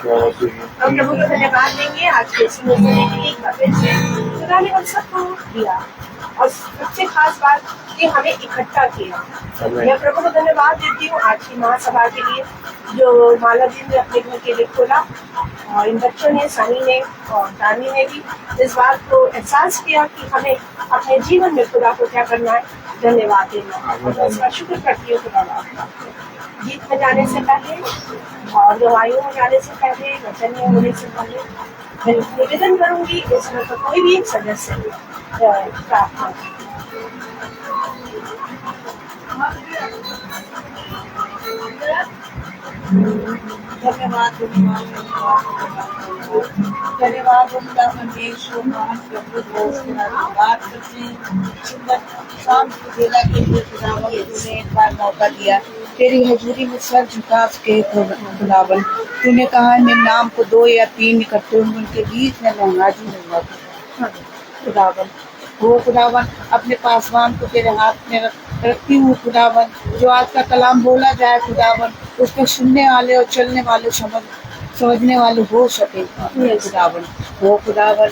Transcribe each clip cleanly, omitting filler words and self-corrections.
हम प्रभु को धन्यवाद देंगे आज के इस मिलने के लिए फिर से खुदा ने हम सबको दिया और सबसे खास बात कि हमें इकट्ठा किया। मैं प्रभु को धन्यवाद देती हूँ आज की महासभा के लिए जो माला जी ने अपने घर के लिए खोला और इन बच्चों ने, सनी ने और दानी ने भी इस बात को एहसास किया कि हमें अपने जीवन में खुदा को क्या करना है, धन्यवाद देना और इसका शुक्र करती हूँ खुदा का। गीत में जाने से पहले और गवाहियों में जाने से पहले, वचन में होने से पहले मैं निवेदन करूंगी इसमें तो कोई भी एक सदस्य प्रार्थना। धन्यवाद धन्यवाद उनका परमेश्वर महान प्रभु बात करते हैं। सुंदर शाम को बेला के लिए खुदावन तूने एक बार मौका दिया, तेरी हजूरी में सर झुका के खुदावन तूने कहा मेरे नाम को 2 या 3 इकट्ठे होंगे उनके बीच में मैं हाजिर होगा। खुदावन वो खुदावन अपने पासवान को तेरे हाथ में रखती हूँ खुदावन, जो आज का कलाम बोला जाए खुदावन उसमें सुनने वाले और चलने वाले समझने वाले हो सके खुदावन। वो खुदावन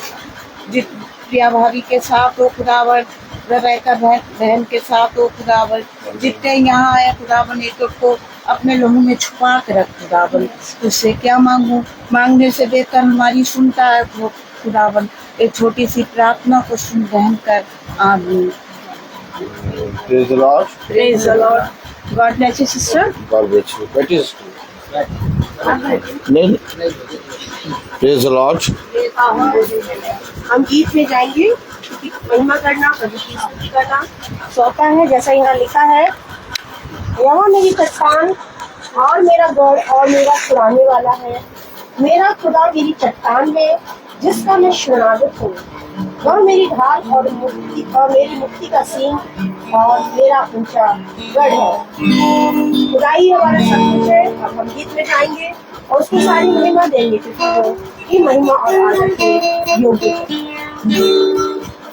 जिस प्रिया भाभी के साथ हो खुदावन, रेबेका बहन के साथ हो खुदावन, जितने यहाँ आए खुदावन एक को अपने लहू में छुपा के रख खुदावन। उससे क्या मांगू, मांगने से बेहतर हमारी सुनता है वो खुदावन। एक छोटी सी प्रार्थना को सुन बहन कर आमीन। Praise the Lord. Praise the Lord. God bless you, sister. God bless you. That is नहीं। Praise the Lord. हम गीत में जाएंगे क्योंकि महिमा करना, प्रभु की स्तुति करना सौंपा है। जैसा यहाँ लिखा है, यहोवा मेरी चट्टान और मेरा गढ़ और मेरा छुड़ाने वाला है, मेरा खुदा मेरी चट्टान है जिसका मैं शरणागत हूँ। वह मेरी ढाल और मेरी मुक्ति का सींग और मेरा ऊंचा गढ़ है। खुदाई हमारा सब कुछ है। अब हम गीत में जाएंगे और उसकी सारी महिमा देंगे क्योंकि वो की महिमा और आदर के योग्य है।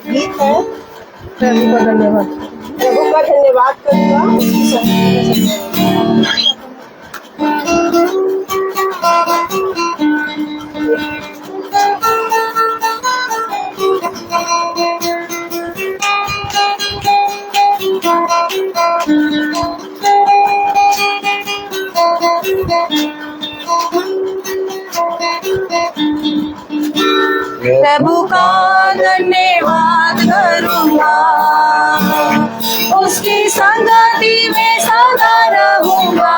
गीत है प्रभु का धन्यवाद, प्रभु का धन्यवाद करूँगा उसकी प्रभु का धन्यवाद करूँगा, उसकी संगति में सदा रहूँगा।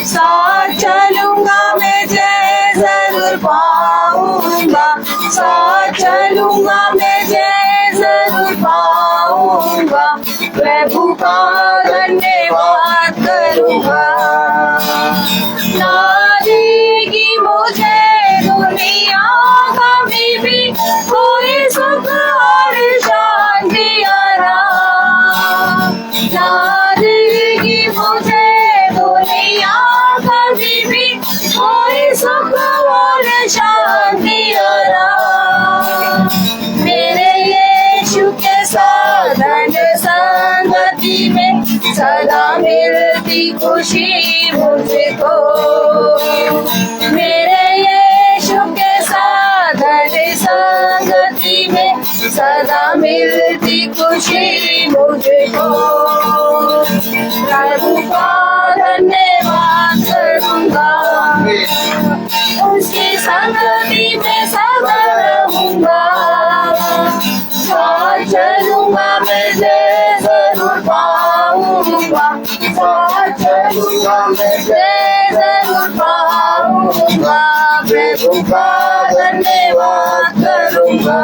साथ चलूँगा मैं जय जरूर पाऊँगा, साथ चलूँगा मैं जय जरूर पाऊँगा। प्रभु का धन्यवाद करूँगा। ना देगी मुझे दुनिया कभी भी कोई सुख और शांति आराम, ना देगी मुझे दुनिया कभी भी कोई सुख और शांति आराम। मेरे यीशु के साथ संगति में सदा मिलती खुशी मुझको। मेरे यीशु के साथ संगति में सदा मिलती खुशी मुझको। प्रभु का धन्यवाद करूँगा, उसकी संगति में सदा रहूँगा। साथ चलूँगा मैं जय जरूर पाऊँगा, साथ चलूँगा मैं जय जरूर पाऊँगा। प्रभु का धन्यवाद करूँगा।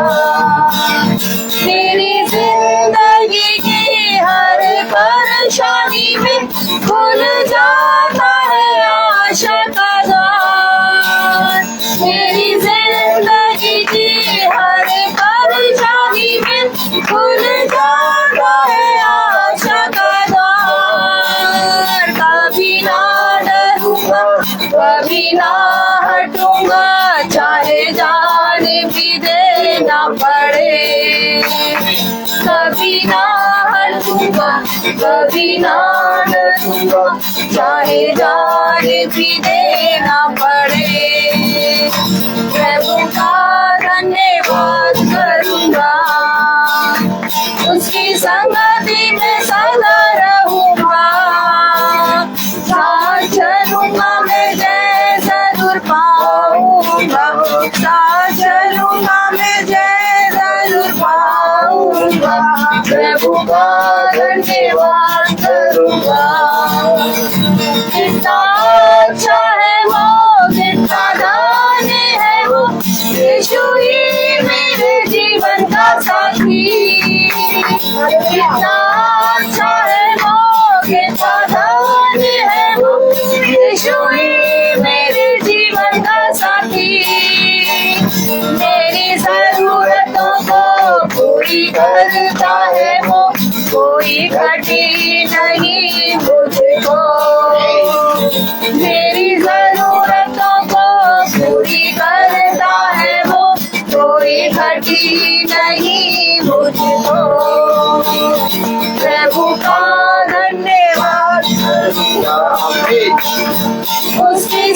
तेरी जिंदगी की हर परेशानी में खुल जाता है आशा का द्वार। तेरी जिंदगी की हर परेशानी में खुल जाता है आशा का द्वार। कभी ना डरूंगा, कभी ना हटूंगा, चाहे जान भी देना पड़े। कभी ना हटूंगा, कभी ना डरूंगा, चाहे जान भी देना पड़े।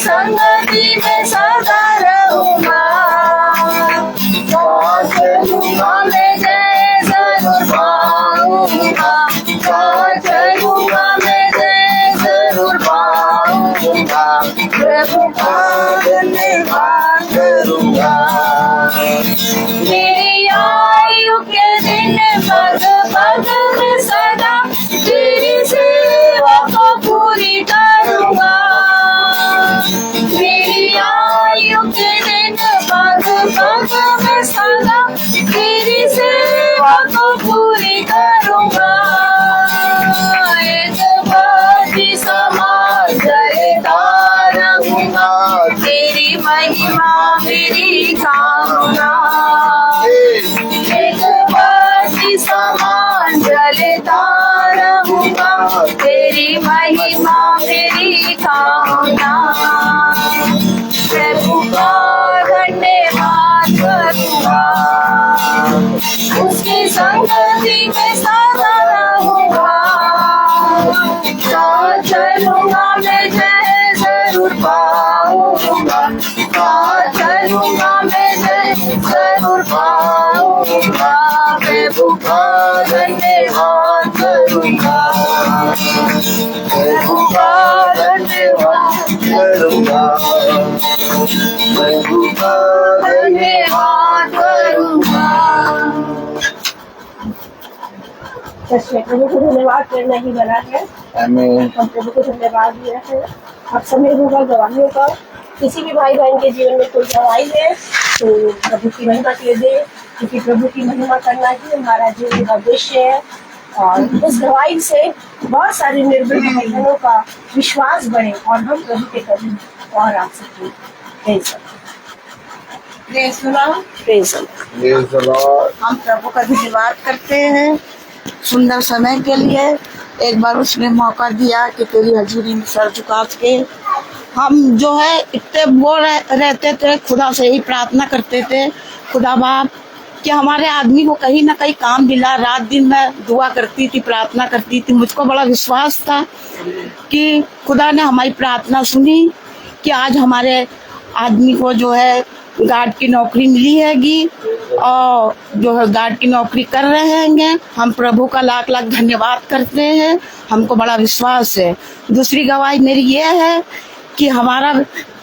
संगति में सदा रहूंगा। साथ चलूंगा मैं जय जरूर पाऊंगा। साथ चलूंगा मैं जय जरूर पाऊंगा। प्रभु का धन्यवाद करूंगा। मेरी आयु के दिन पग पग में सदा तेरी सेवा को पूरी करूंगा। मेरी आयु के दिन पग पग में सदा तेरी सेवा को पूरी करूंगा। एक बाती समाज जलता रहूंगा। तेरी महिमा मेरी कामना। एक बाती समान जलता रहूंगा। तेरी महिमा मेरी कामना। प्रभु का धन्यवाद करूंगा। उसकी संगति में सदा रहूंगा। साथ चलूंगा मैं जय जरूर पाऊंगा। साथ चलूंगा मैं जय जरूर पाऊंगा। प्रभु का धन्यवाद करूंगा। प्रभु का धन्यवाद करूंगा। प्रभु का धन्यवाद करूंगा। प्रभु को धन्यवाद करना ही बना है। आमीन। हम प्रभु को धन्यवाद दिया है। अब समय होगा गवाहियों का। किसी भी भाई बहन के जीवन में कोई गवाही है तो प्रभु की महिमा के दे, क्योंकि प्रभु की महिमा करना ही हमारा जीवन का उद्देश्य है। और उस गवाही से बहुत सारे निर्भर भाई बहनों का विश्वास बढ़े और हम प्रभु के करीब और आ सकें। Praise Praise the Lord. हम प्रभु का धन्यवाद करते हैं सुंदर समय के लिए। एक बार उसने मौका दिया कि तेरी हजूरी में सर झुका के हम जो है इतने वो रहते थे, खुदा से ही प्रार्थना करते थे, खुदा बाप कि हमारे आदमी को कहीं ना कहीं काम मिला। रात दिन मैं दुआ करती थी, प्रार्थना करती थी। मुझको बड़ा विश्वास था कि खुदा ने हमारी प्रार्थना सुनी कि आज हमारे आदमी को जो है गार्ड की नौकरी मिली हैगी और जो है गार्ड की नौकरी कर रहे हैं। हम प्रभु का लाख लाख धन्यवाद करते हैं। हमको बड़ा विश्वास है। दूसरी गवाही मेरी ये है कि हमारा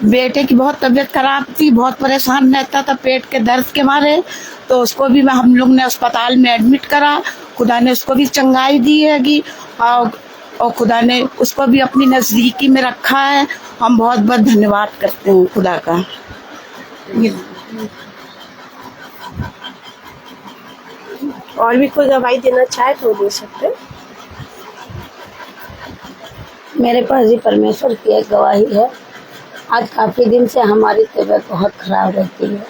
बेटे की बहुत तबीयत खराब थी, बहुत परेशान रहता था पेट के दर्द के मारे, तो उसको भी हम लोग ने अस्पताल में एडमिट करा। खुदा ने उसको भी चंगाई दी हैगी और खुदा ने उसको भी अपनी नज़दीकी में रखा है। हम बहुत बहुत धन्यवाद करते हैं खुदा का। और भी कोई गवाही देना चाहे तो दे सकते। मेरे पास ही परमेश्वर की एक गवाही है। आज काफ़ी दिन से हमारी तबीयत बहुत ख़राब रहती है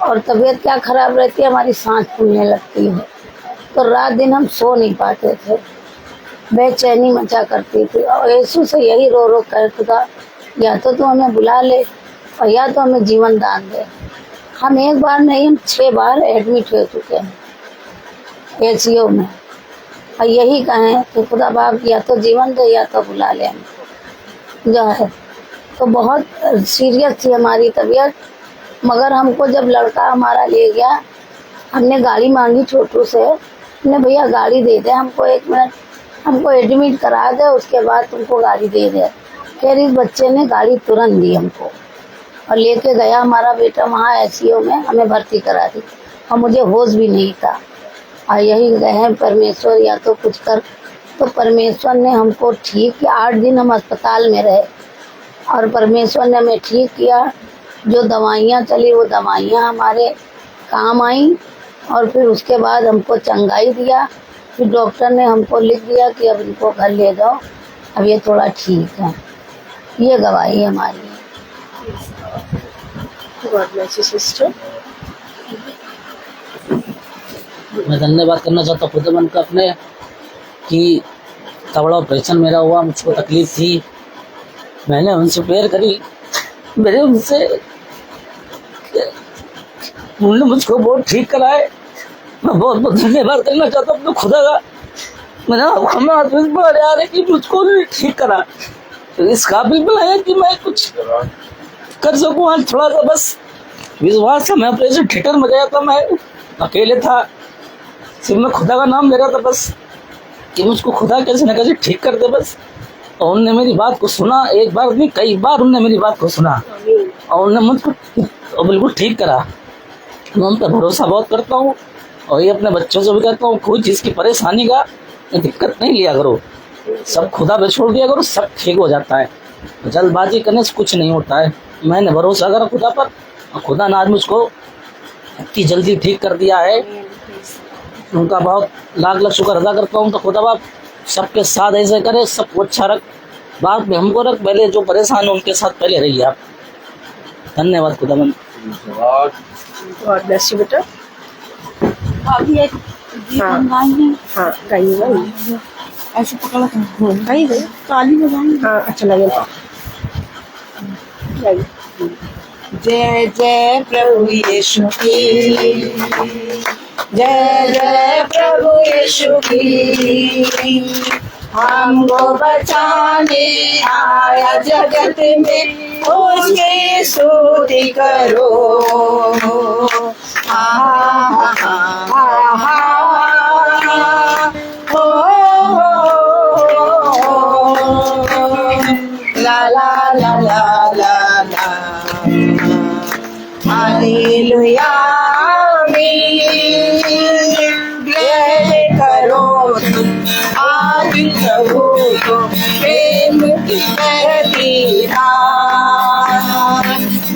और तबीयत क्या ख़राब रहती है, हमारी सांस फूलने लगती है, तो रात दिन हम सो नहीं पाते थे, बेचैनी मचा करती थी और यीशु से यही रो रो कर खुदा या तो तू हमें बुला ले और या तो हमें जीवन दान दे। हम एक बार नहीं, हम 6 बार एडमिट हो चुके हैं एसीयू में और यही कहें कि खुदा बाप या तो जीवन दे या तो बुला ले हमें जो है। तो बहुत सीरियस थी हमारी तबीयत, मगर हमको जब लड़का हमारा ले गया, हमने गाड़ी मांगी छोटू से, हमने भैया गाड़ी दे दे हमको, 1 मिनट हमको एडमिट करा दे, उसके बाद तुमको गाड़ी दे दे। फिर इस बच्चे ने गाड़ी तुरंत दी हमको और लेके गया हमारा बेटा वहाँ एसीयू में, हमें भर्ती करा दी और मुझे होश भी नहीं था। और यही गए परमेश्वर या तो कुछ कर, तो परमेश्वर ने हमको ठीक किया। 8 दिन हम अस्पताल में रहे और परमेश्वर ने हमें ठीक किया। जो दवाइयाँ चली वो दवाइयाँ हमारे काम आई और फिर उसके बाद हमको चंगाई दिया। फिर डॉक्टर ने हमको लिख दिया कि अब इनको घर ले जाओ, अब ये थोड़ा ठीक है। ये गवाही हमारी है। सिस्टर, मैं धन्यवाद करना चाहता हूँ खुदा मन का अपने कि तगड़ा ऑपरेशन मेरा हुआ, मुझको तकलीफ थी, मैंने उनसे प्रेयर करी, मेरे उनसे उन्होंने मुझको बहुत ठीक कराए। मैं बहुत बहुत धन्यवाद करना चाहता हूँ अपने खुदा का। मेरा हमें बड़े आ रहे कि मुझको ठीक करा। इस काबिल बनाया कि मैं कुछ कर सकूं। आज थोड़ा सा बस विश्वास था। मैं ऑपरेशन थिएटर में गया था, मैं अकेले था, सिर्फ मैं खुदा का नाम ले रहा था बस कि मुझको खुदा कैसे न कैसे ठीक कर दे बस। और उनने मेरी बात को सुना, एक बार नहीं कई बार उनने मेरी बात को सुना और उन्होंने मुझको बिल्कुल ठीक करा। मैं उन पर भरोसा बहुत करता हूँ और ये अपने बच्चों से भी कहता हूँ, कोई चीज़ की परेशानी का दिक्कत नहीं लिया करो, सब खुदा पे छोड़ दिया करो, सब ठीक हो जाता है। जल्दबाजी करने से कुछ नहीं होता है। मैंने भरोसा करा खुदा पर और खुदा ने आज मुझको इतनी जल्दी ठीक कर दिया है। उनका बहुत लाख लाख शुक्र अदा करता हूँ। तो खुदा बाप सबके साथ ऐसे करे, सबको अच्छा रख, बाद में हमको रख, पहले जो परेशान हो उनके साथ पहले रहिए आप। धन्यवाद खुदा मन। गॉड ब्लेस यू बेटा। अभी एक गीत हाँ। हम गाएंगे, हाँ गाइए गाइए। ऐसे पकड़ा था, गाइए ताली बजाएंगे। हाँ अच्छा लगेगा। गाइए। जय जय प्रभु यीशु की, जय जय प्रभु यीशु की, हमको बचाने आया जगत में, उसकी स्तुति करो। ला ला ला ला ला ला, हालेलुया आमीन। जय करो तुम आज प्रभु को, प्रेम की बहती धार,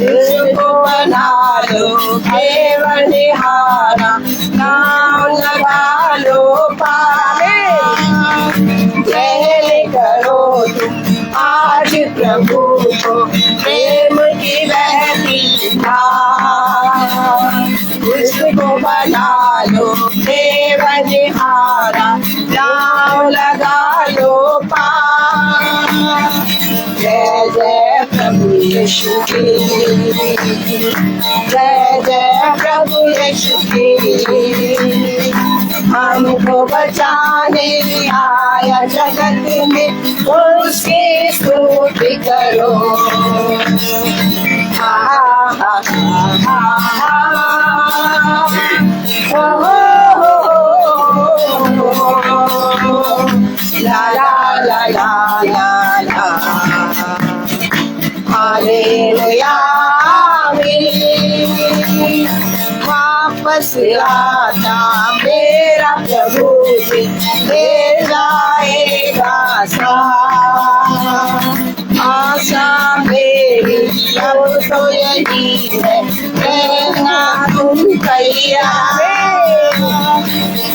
इसको बना लो केवल हारा, नाम लगा लो पावे। जय करो तुम आज प्रभु को, प्रेम की बहती धार, उसको बना लो केवल हारा, नाम लगा लो पार। जय जय प्रभु यीशु की, जय जय प्रभु यीशु की, हमको बचाने आया जगत में, उसकी स्तुति करो। हा हा हा हा, ला ला ला ला ला ला, हालेलुया आमीन। वापस आता मेरा प्रभु जी, ले जाएगा साथ। आशा मेरी अब तो यही है, रहना तुम तैयार।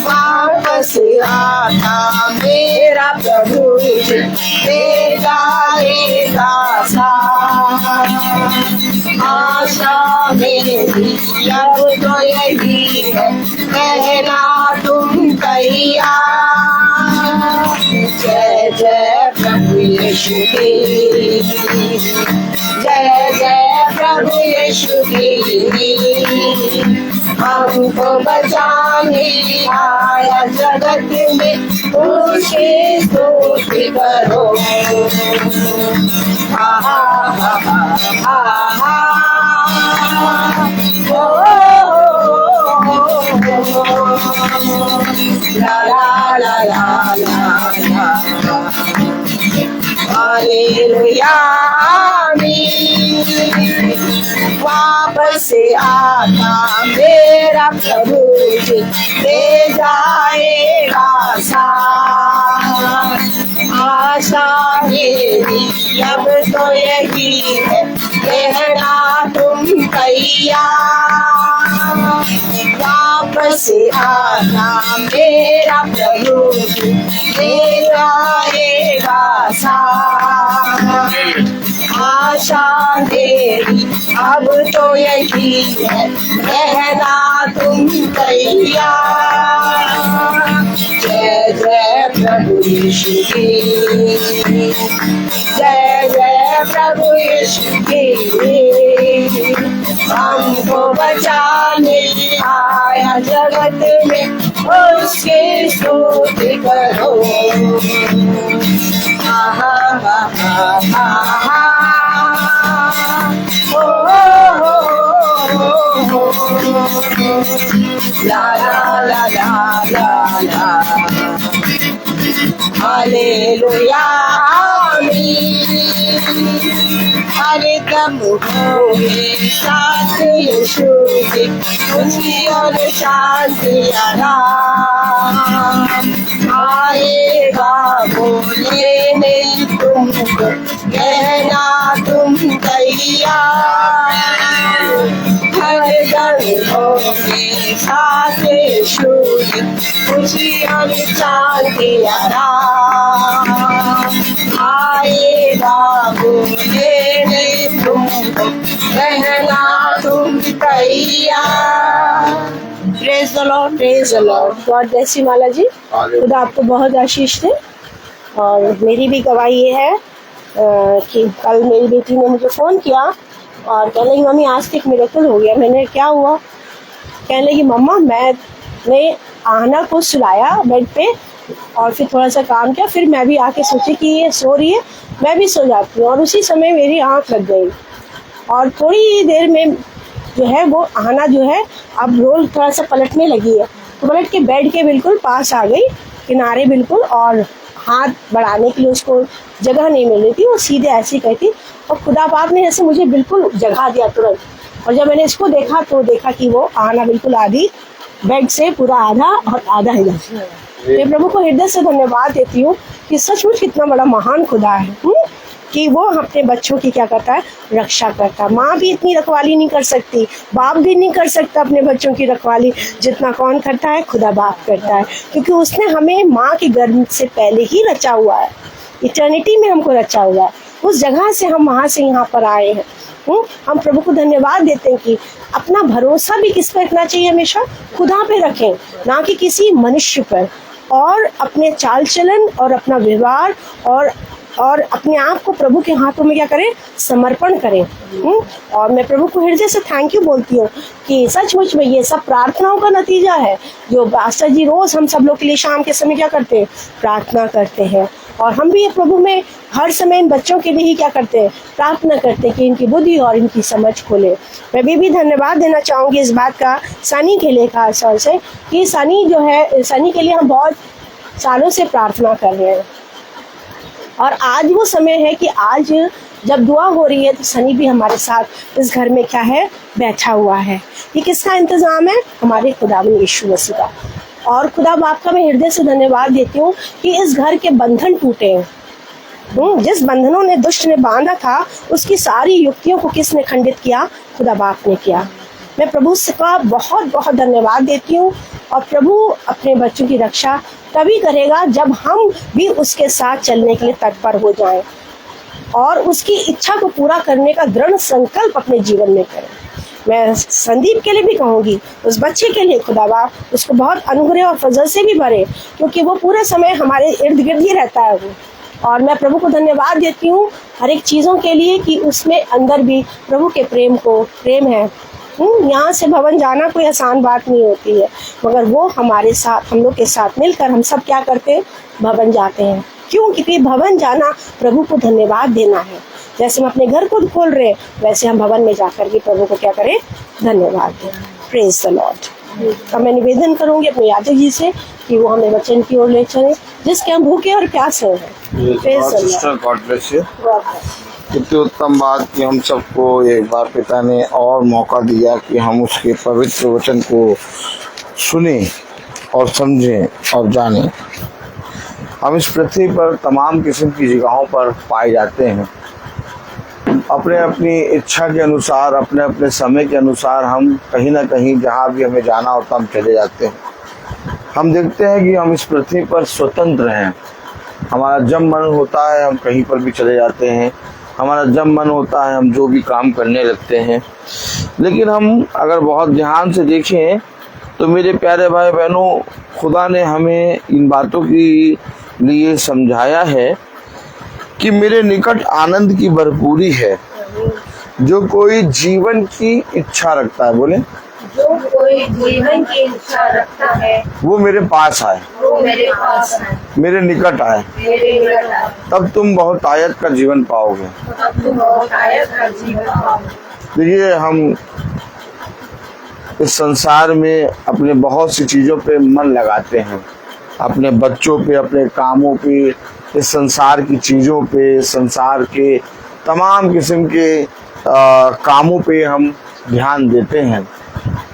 वापस आता मेरा प्रभु जी, ले जाएगा साथ। आशा मेरी अब तो यही है, रहना तुम तैयार। जय जय प्रभु यीशु की, जय जय प्रभु यीशु की, हमको बचाने आया जगत में, उसकी स्तुति करो। हा हा हा हा हा, ला ला ला ला ला, हालेलुया आमीन। वापस आता मेरा प्रभु जी, ले जाएगा साथ। आशा मेरी अब तो यही है, रहना तुम तैयार। वापस आता मेरा प्रभु जी, ले जाएगा साथ। आशा मेरी अब तो यही है, रहना तुम तैयार। जय जय प्रभु यीशु की, जय जय प्रभु यीशु की, हमको बचाने आया जगत में, उसकी स्तुति करो। हा हा हा हा। ला ला ला ला ला ला हालेलुया आमीन हर दम होए साथ यीशु के खुशी और शांति आराम आएगा बोलेने तुमको कहना तुम तैयार हर दम होए साथ यीशु के खुशी और शांति आराम आएगा बोलेने तुमको कहना तुम तैयार। Praise the lord, praise the lord. God bless you Mala ji, खुदा आपको बहुत आशीष दे। और मेरी भी गवाही ये है कि कल मेरी बेटी ने मुझे फ़ोन किया और कहने लगी मम्मी आज तक मिरेकल हो गया। मैंने क्या हुआ? कहने लगी मम्मा मैंने आहना को सुलाया बेड पे और फिर थोड़ा सा काम किया, फिर मैं भी आके सोची कि ये सो रही है, मैं भी सो जाती हूँ और उसी समय मेरी आँख लग गई और थोड़ी देर में जो है वो आहना जो है अब रोल थोड़ा सा पलटने लगी है, तो पलट के बेड के बिल्कुल पास आ गई, किनारे बिल्कुल, और हाथ बढ़ाने के लिए उसको जगह नहीं मिल रही थी, वो सीधे ऐसी कहती और खुदा पाक ने ऐसे मुझे बिल्कुल जगह दिया तुरंत। और जब मैंने इसको देखा तो देखा कि वो आहना बिल्कुल आधी बेड से पूरा आधा और आधा इधर से। मैं प्रभु को हृदय से धन्यवाद देती हूँ कि सचमुच कितना बड़ा महान खुदा है कि वो अपने बच्चों की क्या करता है, रक्षा करता है। माँ भी इतनी रखवाली नहीं कर सकती, बाप भी नहीं कर सकता अपने बच्चों की रखवाली जितना कौन करता है, खुदा बाप करता है, क्योंकि उसने हमें माँ के गर्भ से पहले ही रचा हुआ है, इटर्निटी में हमको रचा हुआ है। उस जगह से हम वहाँ से यहाँ पर आए हैं। हम प्रभु को धन्यवाद देते हैं कि अपना भरोसा भी किस पर रखना चाहिए, हमेशा खुदा पे रखें, ना कि किसी मनुष्य पर, और अपने चाल चलन और अपना व्यवहार और अपने आप को प्रभु के हाथों में क्या करें, समर्पण करें। और मैं प्रभु को हृदय से थैंक यू बोलती हूँ कि सचमुच में ये सब प्रार्थनाओं का नतीजा है जो पास्टर जी रोज हम सब लोग के लिए शाम के समय क्या करते हैं, प्रार्थना करते हैं। और हम भी प्रभु में हर समय इन बच्चों के लिए ही क्या करते हैं, प्रार्थना करते हैं कि इनकी बुद्धि और इनकी समझ खोले। मैं भी धन्यवाद देना चाहूँगी इस बात का सनी के लिए, खास तौर से कि सनी जो है, सनी के लिए हम बहुत सालों से प्रार्थना कर रहे हैं और आज वो समय है कि आज जब दुआ हो रही है तो सनी भी हमारे साथ इस घर में क्या है, बैठा हुआ है। ये किसका इंतज़ाम है? हमारे खुदावंद यीशु मसीह का। और खुदा बाप का मैं हृदय से धन्यवाद देती हूँ कि इस घर के बंधन टूटे हैं। जिस बंधनों ने दुष्ट ने बांधा था उसकी सारी युक्तियों को किसने खंडित किया? खुदा बाप ने किया। मैं प्रभु से का बहुत बहुत धन्यवाद देती हूँ। और प्रभु अपने बच्चों की रक्षा तभी करेगा जब हम भी उसके साथ चलने के लिए तत्पर हो जाएं और उसकी इच्छा को पूरा करने का दृढ़ संकल्प अपने जीवन में करें। मैं संदीप के लिए भी कहूँगी, उस बच्चे के लिए खुदा बाप उसको बहुत अनुग्रह और फजल से भी भरे, क्योंकि वो पूरे समय हमारे इर्द गिर्द ही रहता है वो। और मैं प्रभु को धन्यवाद देती हूँ हर एक चीज़ों के लिए कि उसमें अंदर भी प्रभु के प्रेम है। यहाँ से भवन जाना कोई आसान बात नहीं होती है, मगर वो हमारे साथ, हम लोग के साथ मिलकर हम सब क्या करते हैं, भवन जाते हैं। क्यों? क्योंकि भवन जाना प्रभु को धन्यवाद देना है। जैसे हम अपने घर को खोल रहे हैं वैसे हम भवन में जाकर के प्रभु को क्या करें, धन्यवाद दें। Praise the Lord. अब मैं निवेदन करूंगी अपने याजक जी से कि वो हमें वचन की ओर ले चले जिसके हम भूखे और प्यासे हैं। Praise the lord. God bless you. कितनी उत्तम बात कि हम सबको एक बार पिता ने और मौका दिया कि हम उसके पवित्र वचन को सुने और समझें और जानें। हम इस पृथ्वी पर तमाम किस्म की जगहों पर पाए जाते हैं, अपने अपनी इच्छा के अनुसार, अपने अपने समय के अनुसार हम कहीं ना कहीं जहाँ भी हमें जाना होता हम चले जाते हैं। हम देखते हैं कि हम इस पृथ्वी पर स्वतंत्र हैं। हमारा जब मन होता है हम कहीं पर भी चले जाते हैं, हमारा जब मन होता है हम जो भी काम करने लगते हैं। लेकिन हम अगर बहुत ध्यान से देखें तो मेरे प्यारे भाई बहनों, खुदा ने हमें इन बातों के लिए समझाया है कि मेरे निकट आनंद की भरपूरी है। जो कोई जीवन की इच्छा रखता है, बोले, जो कोई जीवन की इच्छा रखता है वो मेरे पास आए, वो मेरे पास है, मेरे निकट आए, मेरे निकट आए, तब तुम बहुत आयत का जीवन पाओगे। तब तुम बहुत आयत का जीवन पाओगे। देखिए, हम इस संसार में अपने बहुत सी चीज़ों पे मन लगाते हैं, अपने बच्चों पे, अपने कामों पे, इस संसार की चीज़ों पे, संसार के तमाम किस्म के कामों पे हम ध्यान देते हैं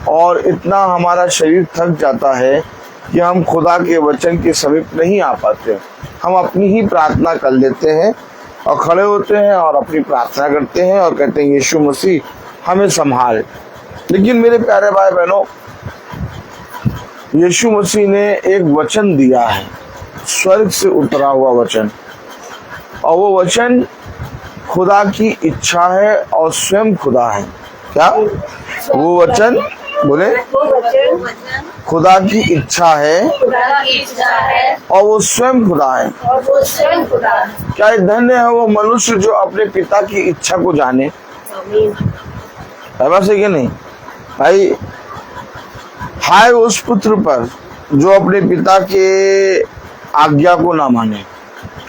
और इतना हमारा शरीर थक जाता है कि हम खुदा के वचन के समीप नहीं आ पाते। हम अपनी ही प्रार्थना कर लेते हैं और खड़े होते हैं और अपनी प्रार्थना करते हैं और कहते हैं यीशु मसीह हमें संभाल। लेकिन मेरे प्यारे भाई बहनों, यीशु मसीह ने एक वचन दिया है, स्वर्ग से उतरा हुआ वचन, और वो वचन खुदा की इच्छा है और स्वयं खुदा है। क्या वो वचन बोले? वो वचन खुदा की इच्छा है खुदा की इच्छा है और वो स्वयं खुदा है। और वो स्वयं खुदा है। क्या धन्य है वो मनुष्य जो अपने पिता की इच्छा को जाने। आमीन। है बात सही कि नहीं भाई? हाय उस पुत्र पर जो अपने पिता के आज्ञा को ना माने,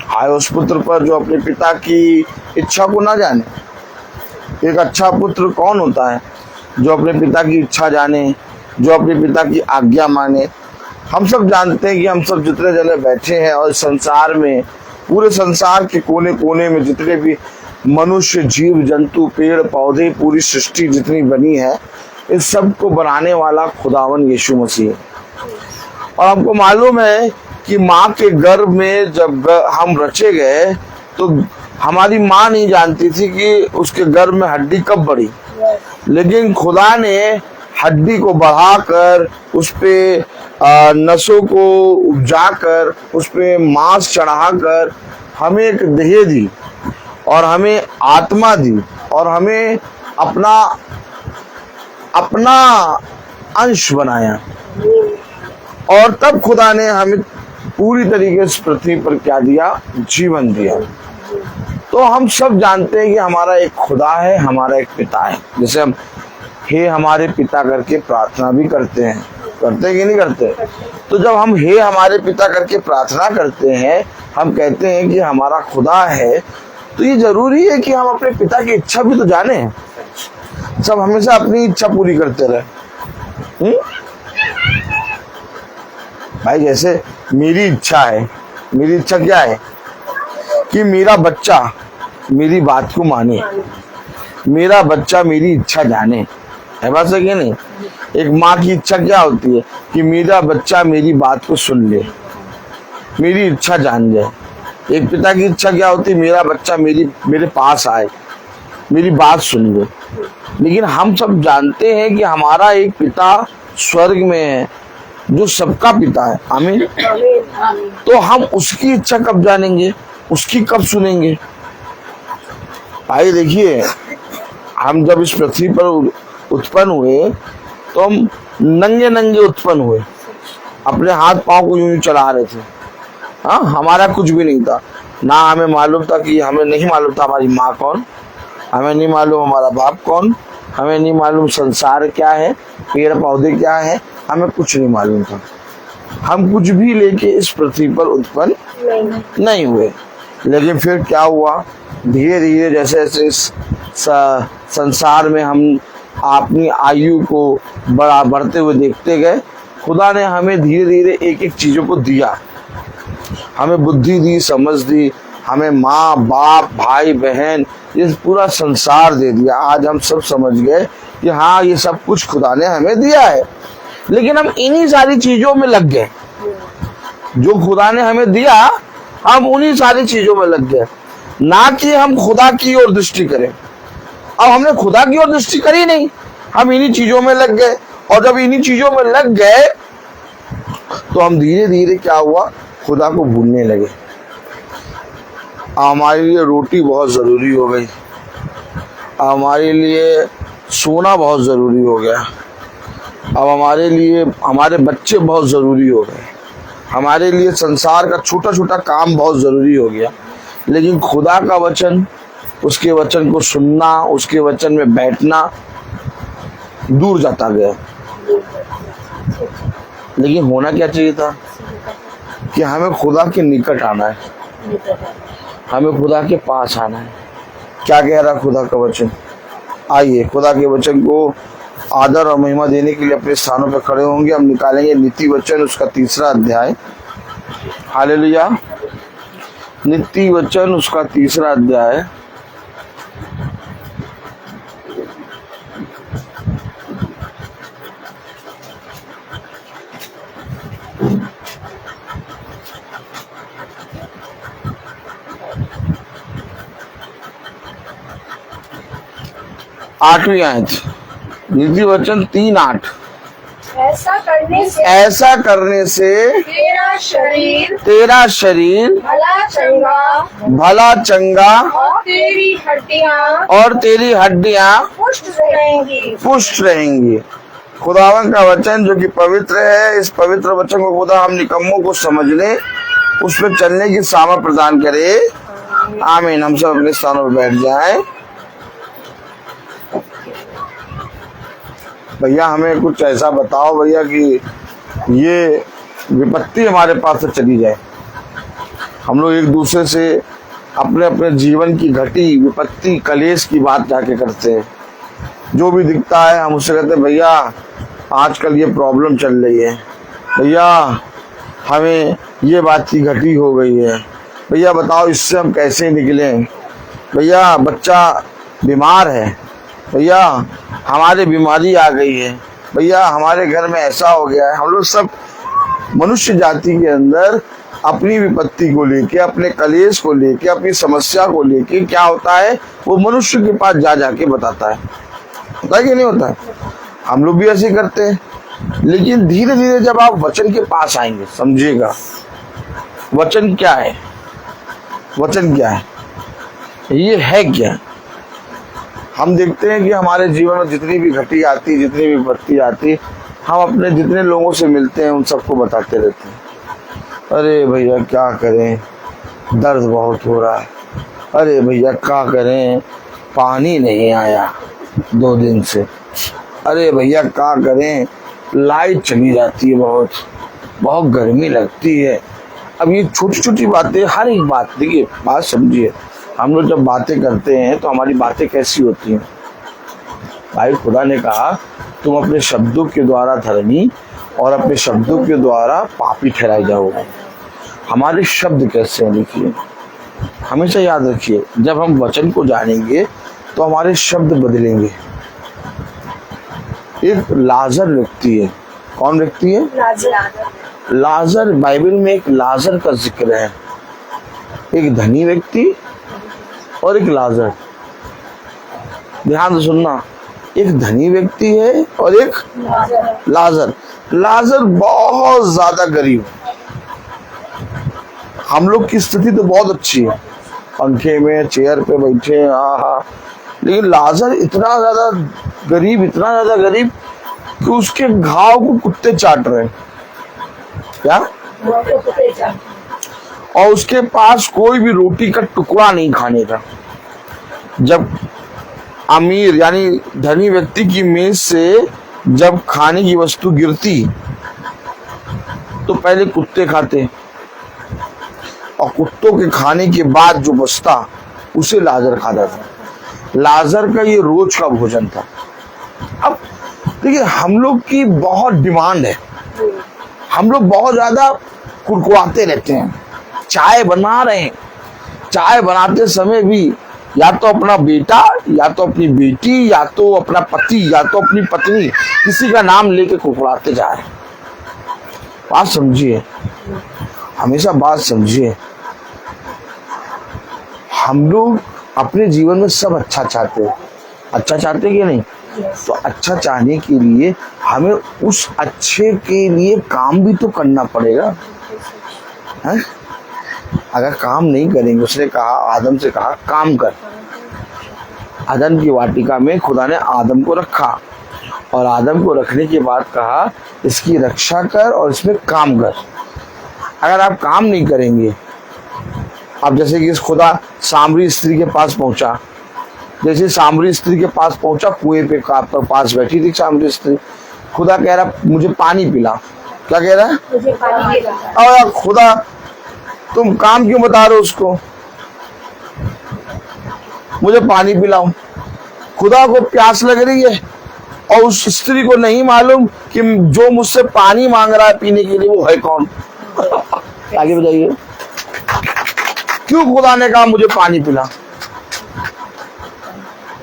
हाय उस पुत्र पर जो अपने पिता की इच्छा को ना जाने। एक अच्छा पुत्र कौन होता है? जो अपने पिता की इच्छा जाने, जो अपने पिता की आज्ञा माने। हम सब जानते हैं कि हम सब जितने जने बैठे हैं और संसार में, पूरे संसार के कोने कोने में जितने भी मनुष्य, जीव जंतु, पेड़ पौधे, पूरी सृष्टि जितनी बनी है, इस सब को बनाने वाला खुदावन यीशु मसीह है। और हमको मालूम है कि माँ के गर्भ में जब हम रचे गए तो हमारी माँ नहीं जानती थी कि उसके गर्भ में हड्डी कब बढ़ी, लेकिन खुदा ने हड्डी को बढ़ाकर उस पे नसों को उपजाकर उस पे मांस चढ़ाकर हमें एक देह दी और हमें आत्मा दी और हमें अपना अपना अंश बनाया। और तब खुदा ने हमें पूरी तरीके से पृथ्वी पर क्या दिया? जीवन दिया। तो हम सब जानते हैं कि हमारा एक खुदा है, हमारा एक पिता है। जैसे हम हे हमारे पिता करके प्रार्थना भी करते हैं कि नहीं करते? तो जब हम हे हमारे पिता करके प्रार्थना करते हैं, हम कहते हैं कि हमारा खुदा है, तो ये जरूरी है कि हम अपने पिता की इच्छा भी तो जाने। सब हमेशा अपनी इच्छा पूरी करते रहे। भाई जैसे मेरी इच्छा है, मेरी इच्छा क्या है कि मेरा बच्चा मेरी बात को माने, मेरा बच्चा मेरी इच्छा जाने। है बात सही कि नहीं? एक माँ की इच्छा क्या होती है कि मेरा बच्चा मेरी बात को सुन ले, मेरी इच्छा जान जाए। एक पिता की इच्छा क्या होती है? मेरा बच्चा मेरे पास आए, मेरी बात सुन ले। लेकिन हम सब जानते हैं कि हमारा एक पिता स्वर्ग में है जो सबका पिता है। आमीन। तो हम उसकी इच्छा कब जानेंगे, उसकी कब सुनेंगे? भाई देखिए, हम जब इस पृथ्वी पर उत्पन्न हुए तो हम नंगे नंगे उत्पन्न हुए, अपने हाथ पांव को यूं चला रहे थे। हाँ, हमारा कुछ भी नहीं था ना, हमें मालूम था कि हमें नहीं मालूम था हमारी माँ कौन, हमें नहीं मालूम हमारा बाप कौन, हमें नहीं मालूम संसार क्या है, पेड़ पौधे क्या है, हमें कुछ नहीं मालूम था। हम कुछ भी लेके इस पृथ्वी पर उत्पन्न नहीं हुए। लेकिन फिर क्या हुआ? धीरे धीरे जैसे जैसे इस संसार में हम अपनी आयु को बढ़ते हुए देखते गए, खुदा ने हमें धीरे धीरे एक एक चीजों को दिया। हमें बुद्धि दी, समझ दी, हमें माँ बाप भाई बहन ये पूरा संसार दे दिया। आज हम सब समझ गए कि हाँ, ये सब कुछ खुदा ने हमें दिया है। लेकिन हम इन्हीं सारी चीजों में लग गए, जो खुदा ने हमें दिया हम उन्हीं सारी चीजों में लग गए, ना कि हम खुदा की ओर दृष्टि करें। अब हमने खुदा की ओर दृष्टि करी नहीं, हम इन्हीं चीजों में लग गए। और जब इन्हीं चीजों में लग गए तो हम धीरे धीरे क्या हुआ? खुदा को भूलने लगे। हमारे लिए रोटी बहुत जरूरी हो गई, हमारे लिए सोना बहुत जरूरी हो गया, अब हमारे लिए हमारे बच्चे बहुत जरूरी हो गए, हमारे लिए संसार का छोटा छोटा काम बहुत जरूरी हो गया। लेकिन खुदा का वचन, उसके वचन को सुनना, उसके वचन में बैठना दूर जाता गया। लेकिन होना क्या चाहिए था कि हमें खुदा के निकट आना है, हमें खुदा के पास आना है। क्या कह रहा खुदा का वचन? आइए खुदा के वचन को आदर और महिमा देने के लिए अपने स्थानों पर खड़े होंगे। हम निकालेंगे नीति वचन उसका 3रा अध्याय। हालेलुया। नीति वचन उसका 3रा अध्याय। आठवीं आयत, नीति वचन 3:8। ऐसा करने से तेरा शरीर भला चंगा और तेरी हड्डियां पुष्ट रहेंगी। खुदावन का वचन जो कि पवित्र है, इस पवित्र वचन को खुदा हम निकम्मों को समझने, उस पर चलने की सामर्थ प्रदान करे। आमीन। हम सब अपने स्थानों पर बैठ जाएं। भैया हमें कुछ ऐसा बताओ भैया कि ये विपत्ति हमारे पास से चली जाए। हम लोग एक दूसरे से अपने अपने जीवन की घटी विपत्ति कलेश की बात जाके करते हैं। जो भी दिखता है हम उससे कहते हैं भैया आजकल ये प्रॉब्लम चल रही है, भैया हमें ये बात की घटी हो गई है, भैया बताओ इससे हम कैसे निकलें, भैया बच्चा बीमार है, भैया हमारे बीमारी आ गई है, भैया हमारे घर में ऐसा हो गया है। हम लोग सब मनुष्य जाति के अंदर अपनी विपत्ति को लेके, अपने कलेश को लेके, अपनी समस्या को लेके क्या होता है वो मनुष्य के पास जा जाके बताता है। होता है कि नहीं होता है? हम लोग भी ऐसे करते हैं। लेकिन धीरे धीरे जब आप वचन के पास आएंगे, समझिएगा वचन क्या है, वचन क्या है, ये है क्या। हम देखते हैं कि हमारे जीवन में जितनी भी घटी आती, जितनी भी विपत्ति आती, हम अपने जितने लोगों से मिलते हैं उन सबको बताते रहते हैं। अरे भैया क्या करें, दर्द बहुत हो रहा है, अरे भैया क्या करें, पानी नहीं आया 2 दिन से, अरे भैया क्या करें, लाइट चली जाती है, बहुत गर्मी लगती है। अब ये छोटी छोटी बातें, हर एक बात, देखिए बात समझिए, हम लोग जब बातें करते हैं तो हमारी बातें कैसी होती हैं। भाई खुदा ने कहा तुम अपने शब्दों के द्वारा धर्मी और अपने शब्दों के द्वारा पापी ठहराए जाओगे। हमारे शब्द कैसे हैं, देखिए हमेशा याद रखिए, जब हम वचन को जानेंगे तो हमारे शब्द बदलेंगे। एक लाजर व्यक्ति है। कौन व्यक्ति है? लाजर। बाइबल में एक लाजर का जिक्र है, एक धनी व्यक्ति और एक लाजर। ध्यान से सुनना, एक धनी व्यक्ति है और एक लाजर। लाजर बहुत ज्यादा गरीब। हम लोग की स्थिति तो बहुत अच्छी है, पंखे में चेयर पे बैठे हैं, लेकिन लाजर इतना ज्यादा गरीब, इतना ज्यादा गरीब कि उसके घाव को कुत्ते चाट रहे हैं। क्या? और उसके पास कोई भी रोटी का टुकड़ा नहीं खाने का। जब अमीर यानी धनी व्यक्ति की मेज से जब खाने की वस्तु गिरती तो पहले कुत्ते खाते, और कुत्तों के खाने के बाद जो बचता उसे लाजर खाता था। लाजर का ये रोज का भोजन था। अब देखिए हम लोग की बहुत डिमांड है, हम लोग बहुत ज्यादा कुड़कुड़ाते रहते हैं। चाय बना रहे हैं, चाय बनाते समय भी या तो अपना बेटा, या तो अपनी बेटी, या तो अपना पति, या तो अपनी पत्नी, किसी का नाम लेके कुड़कुड़ाते जा रहे हैं। बात समझिए, हमेशा बात समझिए। हम लोग अपने जीवन में सब अच्छा चाहते हैं, अच्छा चाहते हैं कि नहीं? तो अच्छा चाहने के लिए हमें उस अच्छे के लिए काम भी तो करना पड़ेगा, है? अगर काम नहीं करेंगे, उसने कहा, आदम से कहा काम कर। आदम की वाटिका में खुदा ने आदम को रखा और आदम को रखने के बाद कहा इसकी रक्षा कर और इसमें काम कर। अगर आप काम नहीं करेंगे, अब जैसे कि खुदा सामरी स्त्री के पास पहुंचा, जैसे सामरी स्त्री के पास पहुंचा, कुएं पे पास बैठी थी सामरी स्त्री, खुदा कह रहा मुझे पानी पिला। क्या कह रहा है? मुझे पानी पिला। और खुदा तुम काम क्यों बता रहे हो उसको, मुझे पानी पिलाओ। खुदा को प्यास लग रही है, और उस स्त्री को नहीं मालूम कि जो मुझसे पानी मांग रहा है पीने के लिए वो है कौन। आगे बताइए, क्यों खुदा ने कहा मुझे पानी पिला?